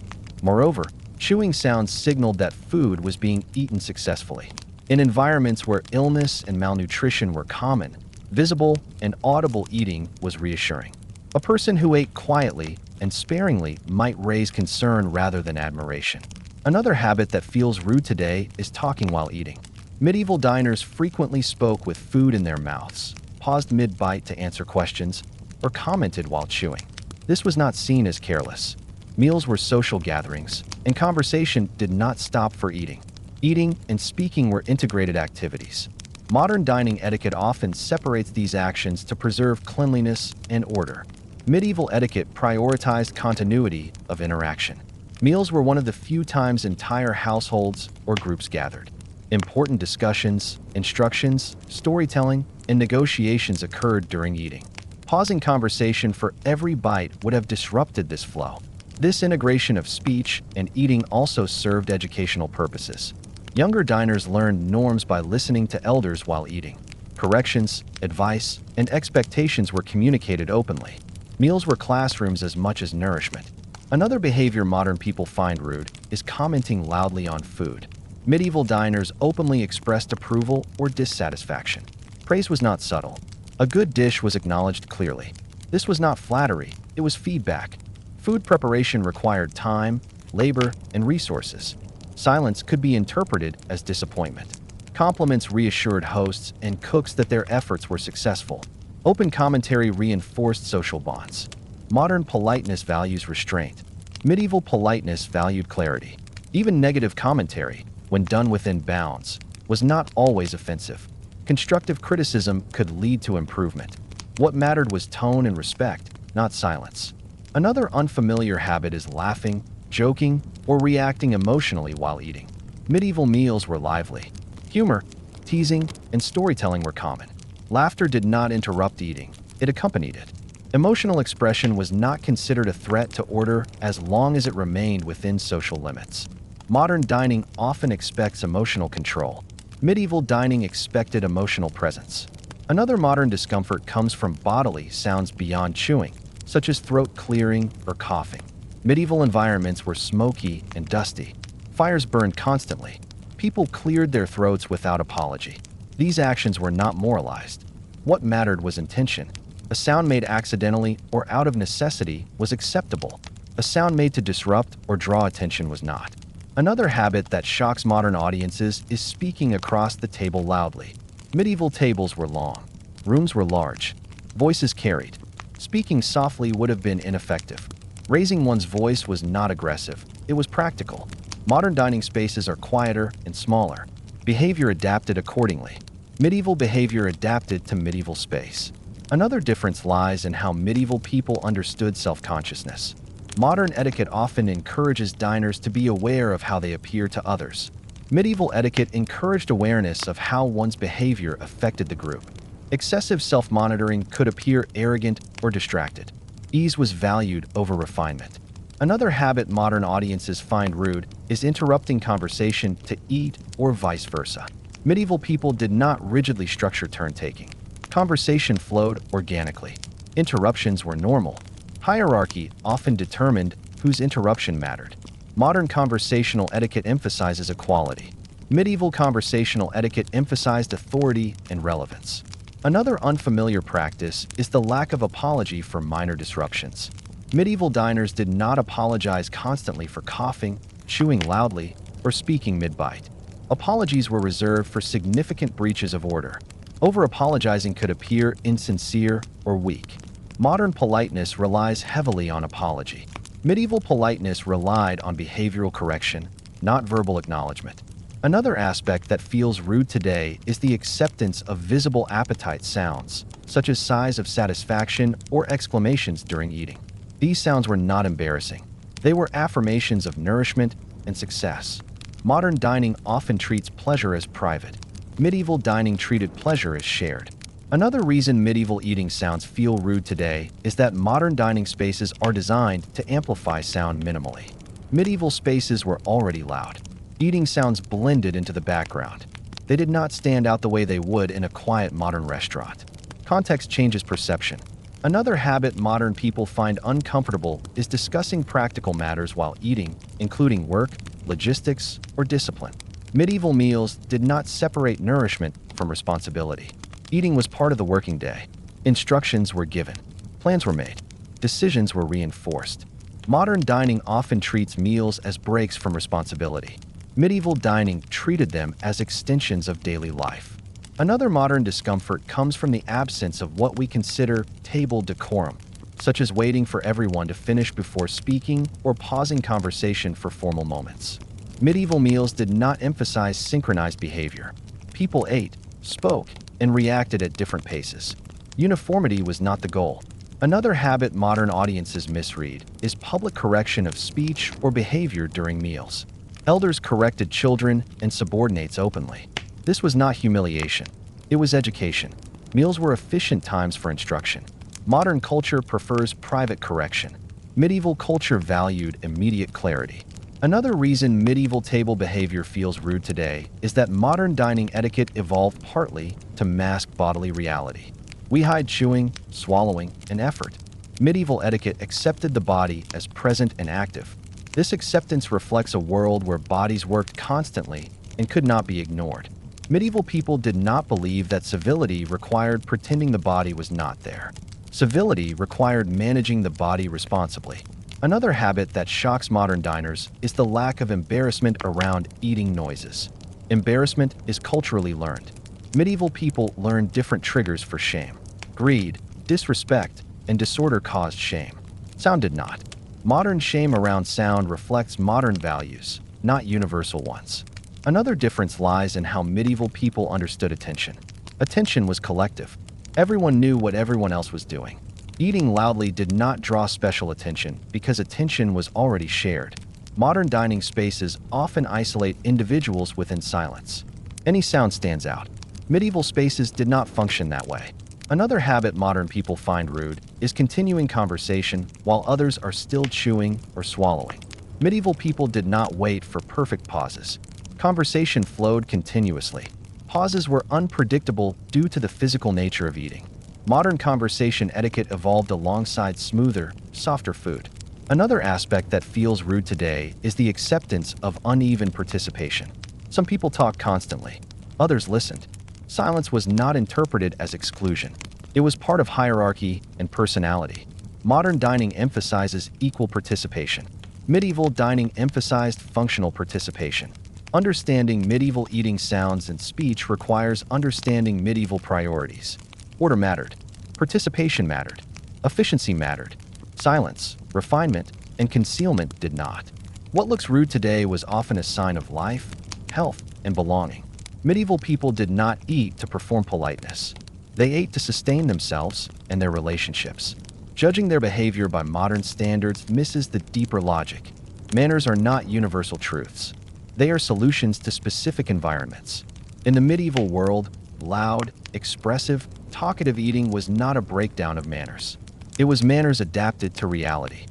Moreover, chewing sounds signaled that food was being eaten successfully. In environments where illness and malnutrition were common, visible and audible eating was reassuring. A person who ate quietly and sparingly might raise concern rather than admiration. Another habit that feels rude today is talking while eating. Medieval diners frequently spoke with food in their mouths, paused mid-bite to answer questions, or commented while chewing. This was not seen as careless. Meals were social gatherings, and conversation did not stop for eating. Eating and speaking were integrated activities. Modern dining etiquette often separates these actions to preserve cleanliness and order. Medieval etiquette prioritized continuity of interaction. Meals were one of the few times entire households or groups gathered. Important discussions, instructions, storytelling, and negotiations occurred during eating. Pausing conversation for every bite would have disrupted this flow. This integration of speech and eating also served educational purposes. Younger diners learned norms by listening to elders while eating. Corrections, advice, and expectations were communicated openly. Meals were classrooms as much as nourishment. Another behavior modern people find rude is commenting loudly on food. Medieval diners openly expressed approval or dissatisfaction. Praise was not subtle. A good dish was acknowledged clearly. This was not flattery, it was feedback. Food preparation required time, labor, and resources. Silence could be interpreted as disappointment. Compliments reassured hosts and cooks that their efforts were successful. Open commentary reinforced social bonds. Modern politeness values restraint. Medieval politeness valued clarity. Even negative commentary, when done within bounds, was not always offensive. Constructive criticism could lead to improvement. What mattered was tone and respect, not silence. Another unfamiliar habit is laughing, joking, or reacting emotionally while eating. Medieval meals were lively. Humor, teasing, and storytelling were common. Laughter did not interrupt eating, it accompanied it. Emotional expression was not considered a threat to order as long as it remained within social limits. Modern dining often expects emotional control. Medieval dining expected emotional presence. Another modern discomfort comes from bodily sounds beyond chewing, such as throat clearing or coughing. Medieval environments were smoky and dusty. Fires burned constantly. People cleared their throats without apology. These actions were not moralized. What mattered was intention. A sound made accidentally or out of necessity was acceptable. A sound made to disrupt or draw attention was not. Another habit that shocks modern audiences is speaking across the table loudly. Medieval tables were long. Rooms were large. Voices carried. Speaking softly would have been ineffective. Raising one's voice was not aggressive. It was practical. Modern dining spaces are quieter and smaller. Behavior adapted accordingly. Medieval behavior adapted to medieval space. Another difference lies in how medieval people understood self-consciousness. Modern etiquette often encourages diners to be aware of how they appear to others. Medieval etiquette encouraged awareness of how one's behavior affected the group. Excessive self-monitoring could appear arrogant or distracted. Ease was valued over refinement. Another habit modern audiences find rude is interrupting conversation to eat or vice versa. Medieval people did not rigidly structure turn-taking. Conversation flowed organically. Interruptions were normal. Hierarchy often determined whose interruption mattered. Modern conversational etiquette emphasizes equality. Medieval conversational etiquette emphasized authority and relevance. Another unfamiliar practice is the lack of apology for minor disruptions. Medieval diners did not apologize constantly for coughing, chewing loudly, or speaking mid-bite. Apologies were reserved for significant breaches of order. Over-apologizing could appear insincere or weak. Modern politeness relies heavily on apology. Medieval politeness relied on behavioral correction, not verbal acknowledgement. Another aspect that feels rude today is the acceptance of visible appetite sounds, such as sighs of satisfaction or exclamations during eating. These sounds were not embarrassing. They were affirmations of nourishment and success. Modern dining often treats pleasure as private. Medieval dining treated pleasure as shared. Another reason medieval eating sounds feel rude today is that modern dining spaces are designed to amplify sound minimally. Medieval spaces were already loud. Eating sounds blended into the background. They did not stand out the way they would in a quiet modern restaurant. Context changes perception. Another habit modern people find uncomfortable is discussing practical matters while eating, including work, logistics, or discipline. Medieval meals did not separate nourishment from responsibility. Eating was part of the working day. Instructions were given. Plans were made. Decisions were reinforced. Modern dining often treats meals as breaks from responsibility. Medieval dining treated them as extensions of daily life. Another modern discomfort comes from the absence of what we consider table decorum, such as waiting for everyone to finish before speaking or pausing conversation for formal moments. Medieval meals did not emphasize synchronized behavior. People ate, spoke, and reacted at different paces. Uniformity was not the goal. Another habit modern audiences misread is public correction of speech or behavior during meals. Elders corrected children and subordinates openly. This was not humiliation. It was education. Meals were efficient times for instruction. Modern culture prefers private correction. Medieval culture valued immediate clarity. Another reason medieval table behavior feels rude today is that modern dining etiquette evolved partly to mask bodily reality. We hide chewing, swallowing, and effort. Medieval etiquette accepted the body as present and active. This acceptance reflects a world where bodies worked constantly and could not be ignored. Medieval people did not believe that civility required pretending the body was not there. Civility required managing the body responsibly. Another habit that shocks modern diners is the lack of embarrassment around eating noises. Embarrassment is culturally learned. Medieval people learned different triggers for shame. Greed, disrespect, and disorder caused shame. Sound did not. Modern shame around sound reflects modern values, not universal ones. Another difference lies in how medieval people understood attention. Attention was collective. Everyone knew what everyone else was doing. Eating loudly did not draw special attention because attention was already shared. Modern dining spaces often isolate individuals within silence. Any sound stands out. Medieval spaces did not function that way. Another habit modern people find rude is continuing conversation while others are still chewing or swallowing. Medieval people did not wait for perfect pauses. Conversation flowed continuously. Pauses were unpredictable due to the physical nature of eating. Modern conversation etiquette evolved alongside smoother, softer food. Another aspect that feels rude today is the acceptance of uneven participation. Some people talked constantly. Others listened. Silence was not interpreted as exclusion. It was part of hierarchy and personality. Modern dining emphasizes equal participation. Medieval dining emphasized functional participation. Understanding medieval eating sounds and speech requires understanding medieval priorities. Order mattered. Participation mattered. Efficiency mattered. Silence, refinement, and concealment did not. What looks rude today was often a sign of life, health, and belonging. Medieval people did not eat to perform politeness. They ate to sustain themselves and their relationships. Judging their behavior by modern standards misses the deeper logic. Manners are not universal truths. They are solutions to specific environments. In the medieval world, loud, expressive, talkative eating was not a breakdown of manners. It was manners adapted to reality.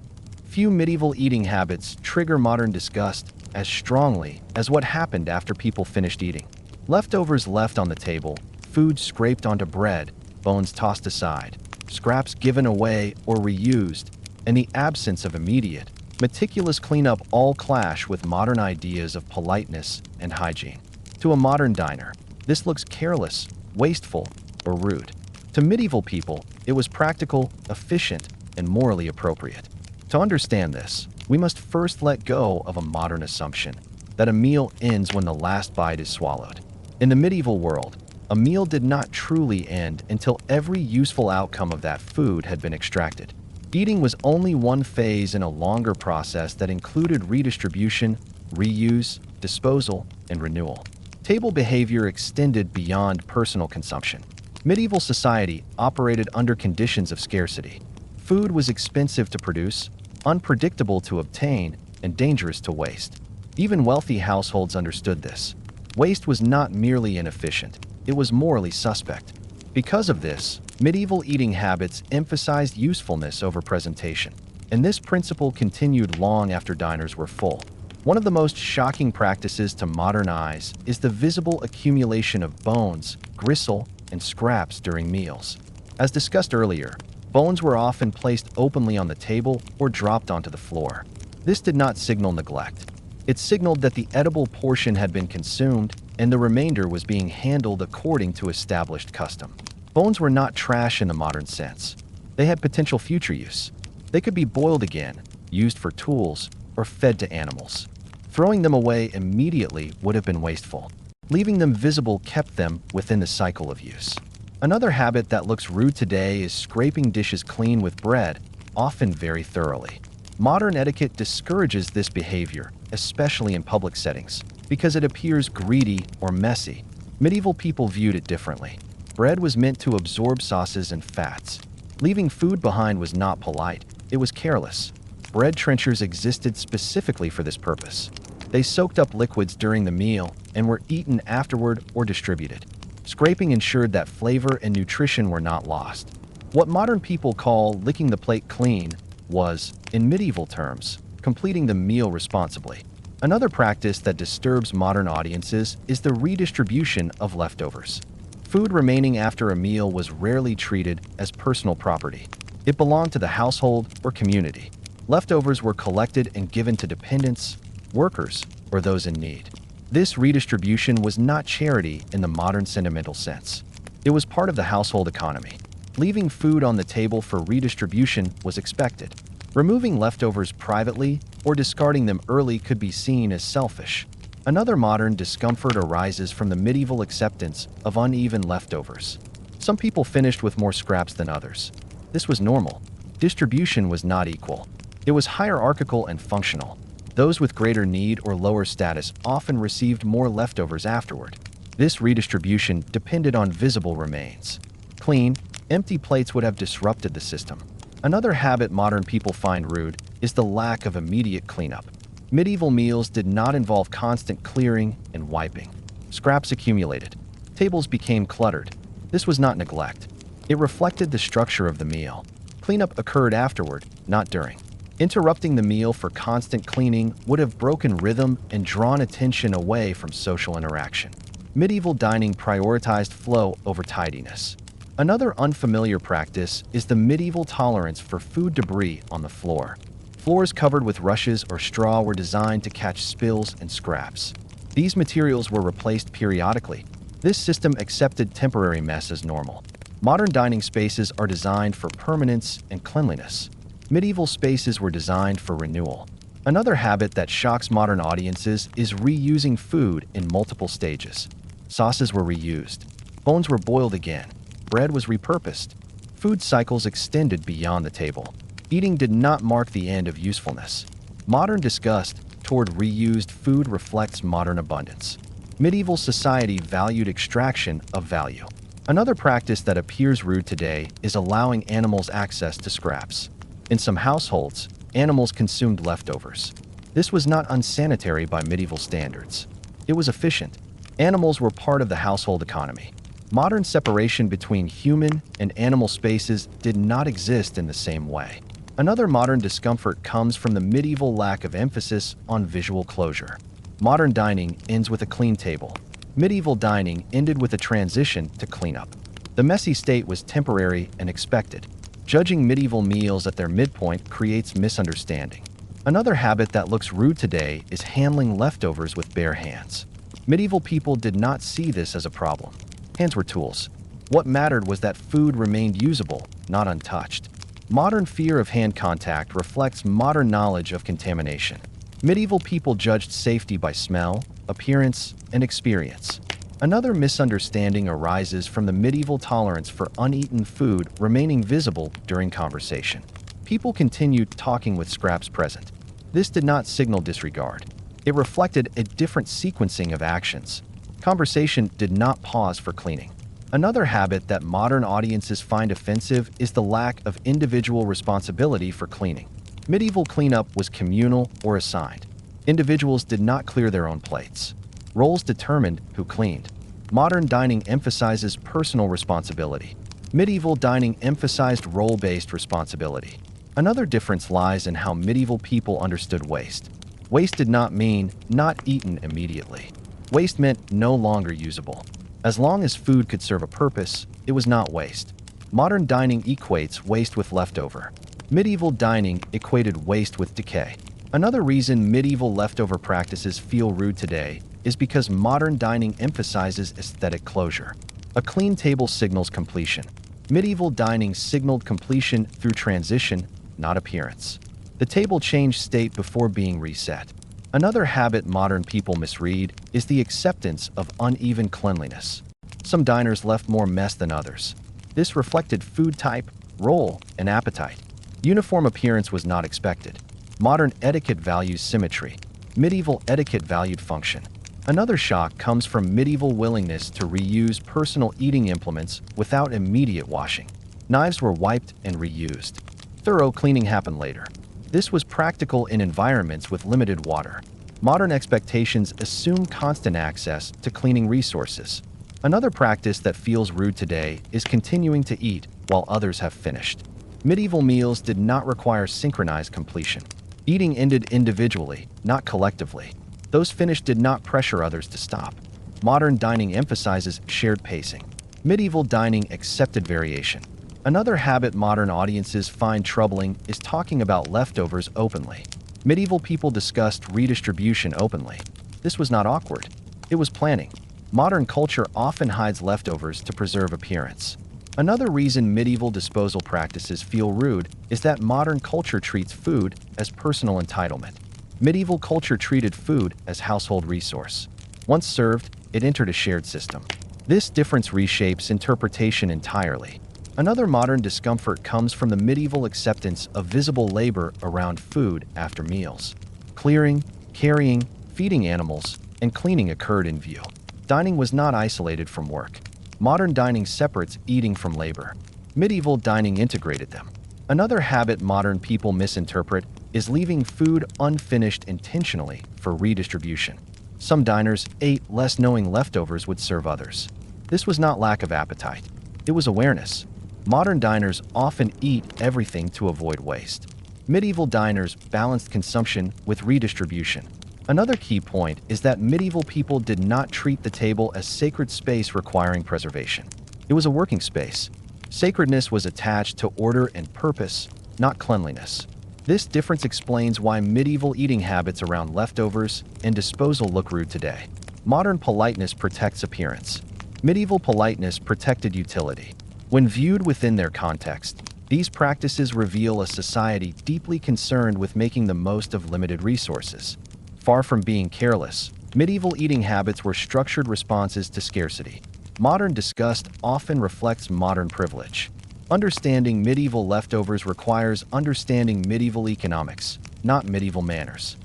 Few medieval eating habits trigger modern disgust as strongly as what happened after people finished eating. Leftovers left on the table, food scraped onto bread, bones tossed aside, scraps given away or reused, and the absence of immediate, meticulous cleanup all clash with modern ideas of politeness and hygiene. To a modern diner, this looks careless, wasteful, or rude. To medieval people, it was practical, efficient, and morally appropriate. To understand this, we must first let go of a modern assumption that a meal ends when the last bite is swallowed. In the medieval world, a meal did not truly end until every useful outcome of that food had been extracted. Eating was only one phase in a longer process that included redistribution, reuse, disposal, and renewal. Table behavior extended beyond personal consumption. Medieval society operated under conditions of scarcity. Food was expensive to produce, unpredictable to obtain, and dangerous to waste. Even wealthy households understood this. Waste was not merely inefficient, it was morally suspect. Because of this, medieval eating habits emphasized usefulness over presentation, and this principle continued long after diners were full. One of the most shocking practices to modern eyes is the visible accumulation of bones, gristle, and scraps during meals. As discussed earlier, bones were often placed openly on the table or dropped onto the floor. This did not signal neglect. It signaled that the edible portion had been consumed and the remainder was being handled according to established custom. Bones were not trash in the modern sense. They had potential future use. They could be boiled again, used for tools, or fed to animals. Throwing them away immediately would have been wasteful. Leaving them visible kept them within the cycle of use. Another habit that looks rude today is scraping dishes clean with bread, often very thoroughly. Modern etiquette discourages this behavior, especially in public settings, because it appears greedy or messy. Medieval people viewed it differently. Bread was meant to absorb sauces and fats. Leaving food behind was not polite, it was careless. Bread trenchers existed specifically for this purpose. They soaked up liquids during the meal and were eaten afterward or distributed. Scraping ensured that flavor and nutrition were not lost. What modern people call licking the plate clean was, in medieval terms, completing the meal responsibly. Another practice that disturbs modern audiences is the redistribution of leftovers. Food remaining after a meal was rarely treated as personal property. It belonged to the household or community. Leftovers were collected and given to dependents, workers, or those in need. This redistribution was not charity in the modern sentimental sense. It was part of the household economy. Leaving food on the table for redistribution was expected. Removing leftovers privately or discarding them early could be seen as selfish. Another modern discomfort arises from the medieval acceptance of uneven leftovers. Some people finished with more scraps than others. This was normal. Distribution was not equal. It was hierarchical and functional. Those with greater need or lower status often received more leftovers afterward. This redistribution depended on visible remains. Clean, empty plates would have disrupted the system. Another habit modern people find rude is the lack of immediate cleanup. Medieval meals did not involve constant clearing and wiping. Scraps accumulated. Tables became cluttered. This was not neglect. It reflected the structure of the meal. Cleanup occurred afterward, not during. Interrupting the meal for constant cleaning would have broken rhythm and drawn attention away from social interaction. Medieval dining prioritized flow over tidiness. Another unfamiliar practice is the medieval tolerance for food debris on the floor. Floors covered with rushes or straw were designed to catch spills and scraps. These materials were replaced periodically. This system accepted temporary mess as normal. Modern dining spaces are designed for permanence and cleanliness. Medieval spaces were designed for renewal. Another habit that shocks modern audiences is reusing food in multiple stages. Sauces were reused. Bones were boiled again. Bread was repurposed. Food cycles extended beyond the table. Eating did not mark the end of usefulness. Modern disgust toward reused food reflects modern abundance. Medieval society valued extraction of value. Another practice that appears rude today is allowing animals access to scraps. In some households, animals consumed leftovers. This was not unsanitary by medieval standards. It was efficient. Animals were part of the household economy. Modern separation between human and animal spaces did not exist in the same way. Another modern discomfort comes from the medieval lack of emphasis on visual closure. Modern dining ends with a clean table. Medieval dining ended with a transition to cleanup. The messy state was temporary and expected. Judging medieval meals at their midpoint creates misunderstanding. Another habit that looks rude today is handling leftovers with bare hands. Medieval people did not see this as a problem. Hands were tools. What mattered was that food remained usable, not untouched. Modern fear of hand contact reflects modern knowledge of contamination. Medieval people judged safety by smell, appearance, and experience. Another misunderstanding arises from the medieval tolerance for uneaten food remaining visible during conversation. People continued talking with scraps present. This did not signal disregard. It reflected a different sequencing of actions. Conversation did not pause for cleaning. Another habit that modern audiences find offensive is the lack of individual responsibility for cleaning. Medieval cleanup was communal or assigned. Individuals did not clear their own plates. Roles determined who cleaned. Modern dining emphasizes personal responsibility. Medieval dining emphasized role-based responsibility. Another difference lies in how medieval people understood waste. Waste did not mean not eaten immediately. Waste meant no longer usable. As long as food could serve a purpose, it was not waste. Modern dining equates waste with leftover. Medieval dining equated waste with decay. Another reason medieval leftover practices feel rude today is because modern dining emphasizes aesthetic closure. A clean table signals completion. Medieval dining signaled completion through transition, not appearance. The table changed state before being reset. Another habit modern people misread is the acceptance of uneven cleanliness. Some diners left more mess than others. This reflected food type, role, and appetite. Uniform appearance was not expected. Modern etiquette values symmetry. Medieval etiquette valued function. Another shock comes from medieval willingness to reuse personal eating implements without immediate washing. Knives were wiped and reused. Thorough cleaning happened later. This was practical in environments with limited water. Modern expectations assume constant access to cleaning resources. Another practice that feels rude today is continuing to eat while others have finished. Medieval meals did not require synchronized completion. Eating ended individually, not collectively. Those finished did not pressure others to stop. Modern dining emphasizes shared pacing. Medieval dining accepted variation. Another habit modern audiences find troubling is talking about leftovers openly. Medieval people discussed redistribution openly. This was not awkward. It was planning. Modern culture often hides leftovers to preserve appearance. Another reason medieval disposal practices feel rude is that modern culture treats food as personal entitlement. Medieval culture treated food as household resource. Once served, it entered a shared system. This difference reshapes interpretation entirely. Another modern discomfort comes from the medieval acceptance of visible labor around food after meals. Clearing, carrying, feeding animals, and cleaning occurred in view. Dining was not isolated from work. Modern dining separates eating from labor. Medieval dining integrated them. Another habit modern people misinterpret is leaving food unfinished intentionally for redistribution. Some diners ate less knowing leftovers would serve others. This was not lack of appetite. It was awareness. Modern diners often eat everything to avoid waste. Medieval diners balanced consumption with redistribution. Another key point is that medieval people did not treat the table as sacred space requiring preservation. It was a working space. Sacredness was attached to order and purpose, not cleanliness. This difference explains why medieval eating habits around leftovers and disposal look rude today. Modern politeness protects appearance. Medieval politeness protected utility. When viewed within their context, these practices reveal a society deeply concerned with making the most of limited resources. Far from being careless, medieval eating habits were structured responses to scarcity. Modern disgust often reflects modern privilege. Understanding medieval leftovers requires understanding medieval economics, not medieval manners.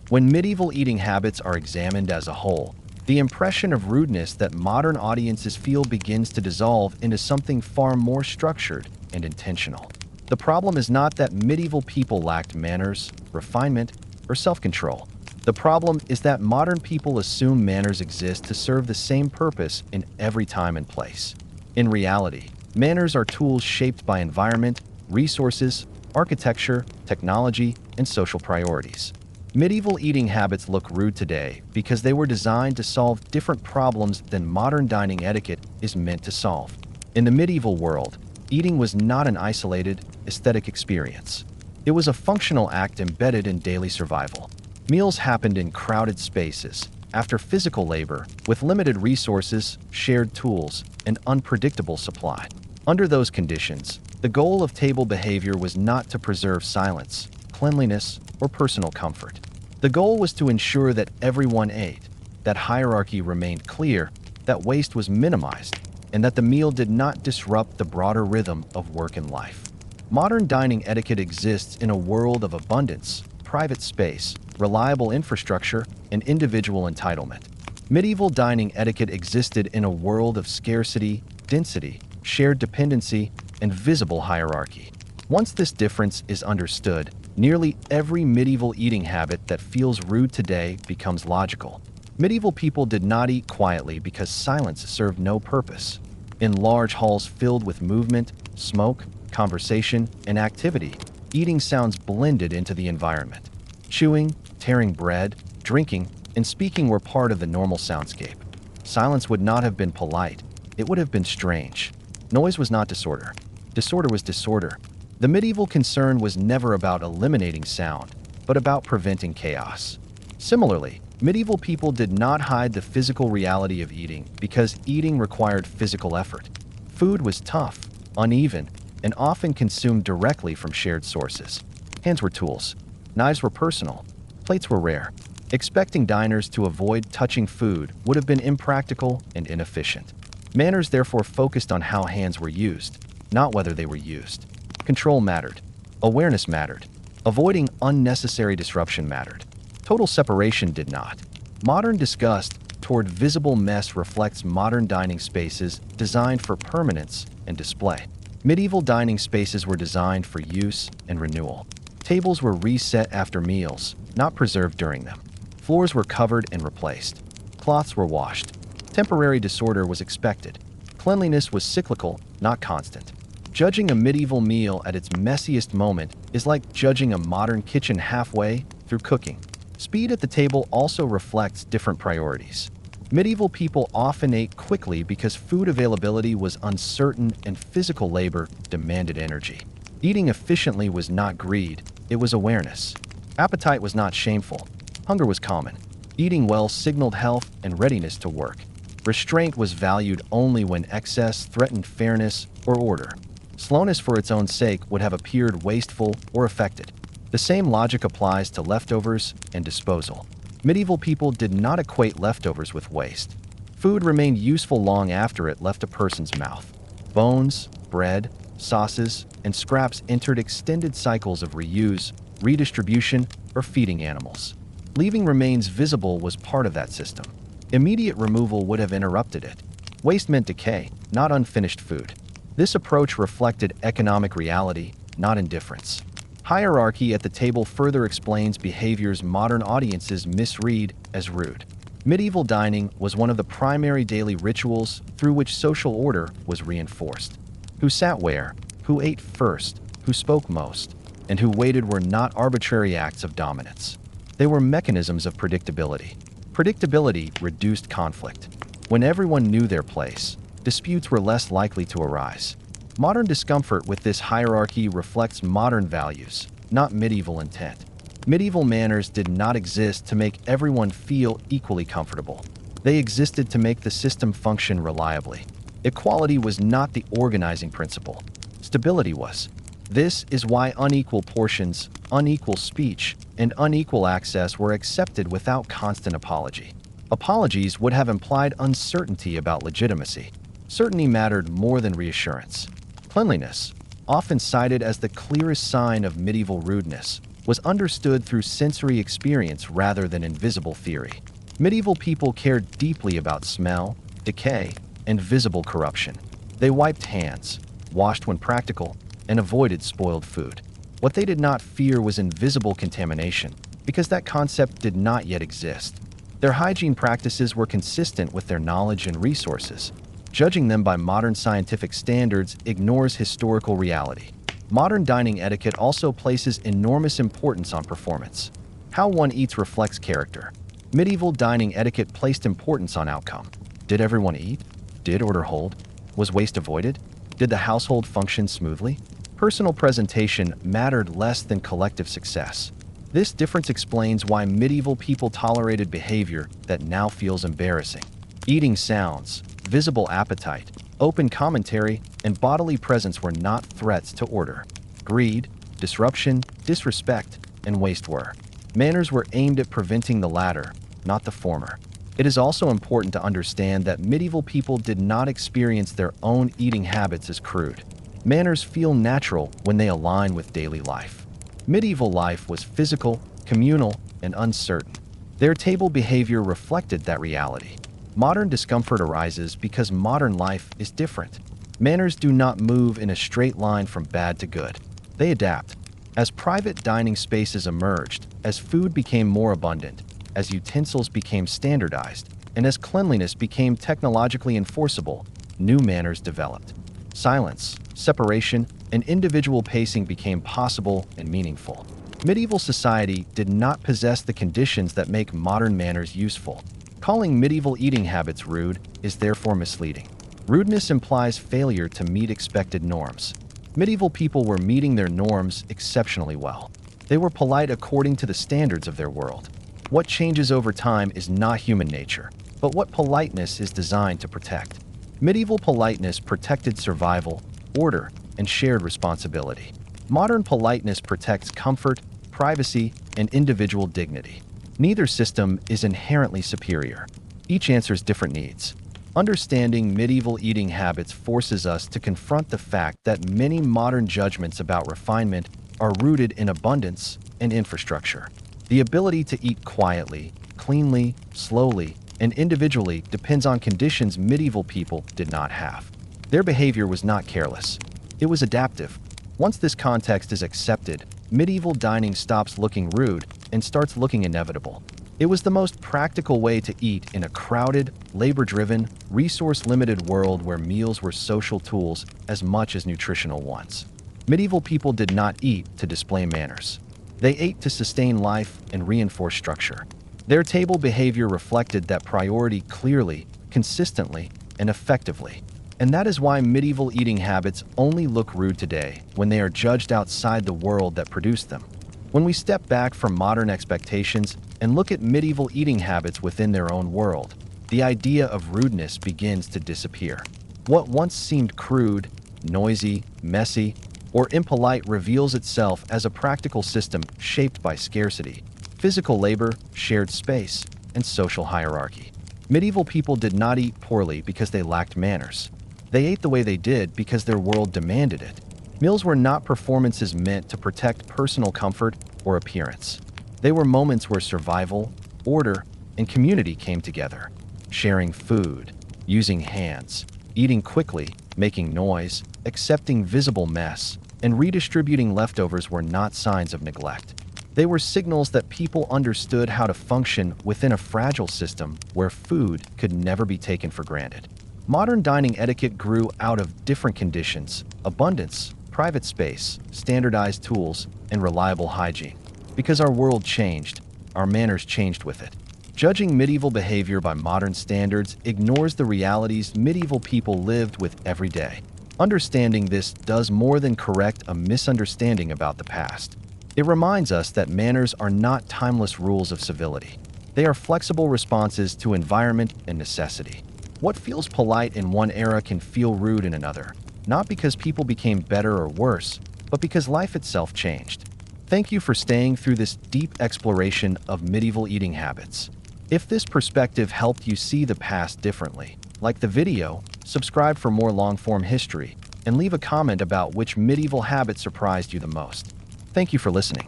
When medieval eating habits are examined as a whole, the impression of rudeness that modern audiences feel begins to dissolve into something far more structured and intentional. The problem is not that medieval people lacked manners, refinement, or self-control. The problem is that modern people assume manners exist to serve the same purpose in every time and place. In reality, manners are tools shaped by environment, resources, architecture, technology, and social priorities. Medieval eating habits look rude today because they were designed to solve different problems than modern dining etiquette is meant to solve. In the medieval world, eating was not an isolated, aesthetic experience. It was a functional act embedded in daily survival. Meals happened in crowded spaces, after physical labor, with limited resources, shared tools, and unpredictable supply. Under those conditions, the goal of table behavior was not to preserve silence, cleanliness, or personal comfort. The goal was to ensure that everyone ate, that hierarchy remained clear, that waste was minimized, and that the meal did not disrupt the broader rhythm of work and life. Modern dining etiquette exists in a world of abundance, private space, reliable infrastructure, and individual entitlement. Medieval dining etiquette existed in a world of scarcity, density, shared dependency, and visible hierarchy. Once this difference is understood, nearly every medieval eating habit that feels rude today becomes logical. Medieval people did not eat quietly because silence served no purpose. In large halls filled with movement, smoke, conversation, and activity, eating sounds blended into the environment. Chewing, tearing bread, drinking, and speaking were part of the normal soundscape. Silence would not have been polite, it would have been strange. Noise was not disorder. Disorder was disorder. The medieval concern was never about eliminating sound, but about preventing chaos. Similarly, medieval people did not hide the physical reality of eating because eating required physical effort. Food was tough, uneven, and often consumed directly from shared sources. Hands were tools. Knives were personal. Plates were rare. Expecting diners to avoid touching food would have been impractical and inefficient. Manners therefore focused on how hands were used, not whether they were used. Control mattered. Awareness mattered. Avoiding unnecessary disruption mattered. Total separation did not. Modern disgust toward visible mess reflects modern dining spaces designed for permanence and display. Medieval dining spaces were designed for use and renewal. Tables were reset after meals, not preserved during them. Floors were covered and replaced. Cloths were washed. Temporary disorder was expected. Cleanliness was cyclical, not constant. Judging a medieval meal at its messiest moment is like judging a modern kitchen halfway through cooking. Speed at the table also reflects different priorities. Medieval people often ate quickly because food availability was uncertain and physical labor demanded energy. Eating efficiently was not greed, it was awareness. Appetite was not shameful. Hunger was common. Eating well signaled health and readiness to work. Restraint was valued only when excess threatened fairness or order. Slowness for its own sake would have appeared wasteful or affected. The same logic applies to leftovers and disposal. Medieval people did not equate leftovers with waste. Food remained useful long after it left a person's mouth. Bones, bread, sauces, and scraps entered extended cycles of reuse, redistribution, or feeding animals. Leaving remains visible was part of that system. Immediate removal would have interrupted it. Waste meant decay, not unfinished food. This approach reflected economic reality, not indifference. Hierarchy at the table further explains behaviors modern audiences misread as rude. Medieval dining was one of the primary daily rituals through which social order was reinforced. Who sat where, who ate first, who spoke most, and who waited were not arbitrary acts of dominance. They were mechanisms of predictability. Predictability reduced conflict. When everyone knew their place, disputes were less likely to arise. Modern discomfort with this hierarchy reflects modern values, not medieval intent. Medieval manners did not exist to make everyone feel equally comfortable. They existed to make the system function reliably. Equality was not the organizing principle. Stability was. This is why unequal portions, unequal speech, and unequal access were accepted without constant apology. Apologies would have implied uncertainty about legitimacy. Certainty mattered more than reassurance. Cleanliness, often cited as the clearest sign of medieval rudeness, was understood through sensory experience rather than invisible theory. Medieval people cared deeply about smell, decay, and visible corruption. They wiped hands, washed when practical, and avoided spoiled food. What they did not fear was invisible contamination, because that concept did not yet exist. Their hygiene practices were consistent with their knowledge and resources. Judging them by modern scientific standards ignores historical reality. Modern dining etiquette also places enormous importance on performance. How one eats reflects character. Medieval dining etiquette placed importance on outcome. Did everyone eat? Did order hold? Was waste avoided? Did the household function smoothly? Personal presentation mattered less than collective success. This difference explains why medieval people tolerated behavior that now feels embarrassing. Eating sounds, visible appetite, open commentary, and bodily presence were not threats to order. Greed, disruption, disrespect, and waste were. Manners were aimed at preventing the latter, not the former. It is also important to understand that medieval people did not experience their own eating habits as crude. Manners feel natural when they align with daily life. Medieval life was physical, communal, and uncertain. Their table behavior reflected that reality. Modern discomfort arises because modern life is different. Manners do not move in a straight line from bad to good. They adapt. As private dining spaces emerged, as food became more abundant, as utensils became standardized, and as cleanliness became technologically enforceable, new manners developed. Silence, separation, and individual pacing became possible and meaningful. Medieval society did not possess the conditions that make modern manners useful. Calling medieval eating habits rude is therefore misleading. Rudeness implies failure to meet expected norms. Medieval people were meeting their norms exceptionally well. They were polite according to the standards of their world. What changes over time is not human nature, but what politeness is designed to protect. Medieval politeness protected survival, order, and shared responsibility. Modern politeness protects comfort, privacy, and individual dignity. Neither system is inherently superior. Each answers different needs. Understanding medieval eating habits forces us to confront the fact that many modern judgments about refinement are rooted in abundance and infrastructure. The ability to eat quietly, cleanly, slowly, and individually depends on conditions medieval people did not have. Their behavior was not careless. It was adaptive. Once this context is accepted, medieval dining stops looking rude and starts looking inevitable. It was the most practical way to eat in a crowded, labor-driven, resource-limited world where meals were social tools as much as nutritional ones. Medieval people did not eat to display manners. They ate to sustain life and reinforce structure. Their table behavior reflected that priority clearly, consistently, and effectively. And that is why medieval eating habits only look rude today when they are judged outside the world that produced them. When we step back from modern expectations and look at medieval eating habits within their own world, the idea of rudeness begins to disappear. What once seemed crude, noisy, messy, or impolite reveals itself as a practical system shaped by scarcity, physical labor, shared space, and social hierarchy. Medieval people did not eat poorly because they lacked manners. They ate the way they did because their world demanded it. Meals were not performances meant to protect personal comfort or appearance. They were moments where survival, order, and community came together. Sharing food, using hands, eating quickly, making noise, accepting visible mess, and redistributing leftovers were not signs of neglect. They were signals that people understood how to function within a fragile system where food could never be taken for granted. Modern dining etiquette grew out of different conditions: abundance, private space, standardized tools, and reliable hygiene. Because our world changed, our manners changed with it. Judging medieval behavior by modern standards ignores the realities medieval people lived with every day. Understanding this does more than correct a misunderstanding about the past. It reminds us that manners are not timeless rules of civility. They are flexible responses to environment and necessity. What feels polite in one era can feel rude in another, not because people became better or worse, but because life itself changed. Thank you for staying through this deep exploration of medieval eating habits. If this perspective helped you see the past differently, like the video, subscribe for more long-form history, and leave a comment about which medieval habit surprised you the most. Thank you for listening.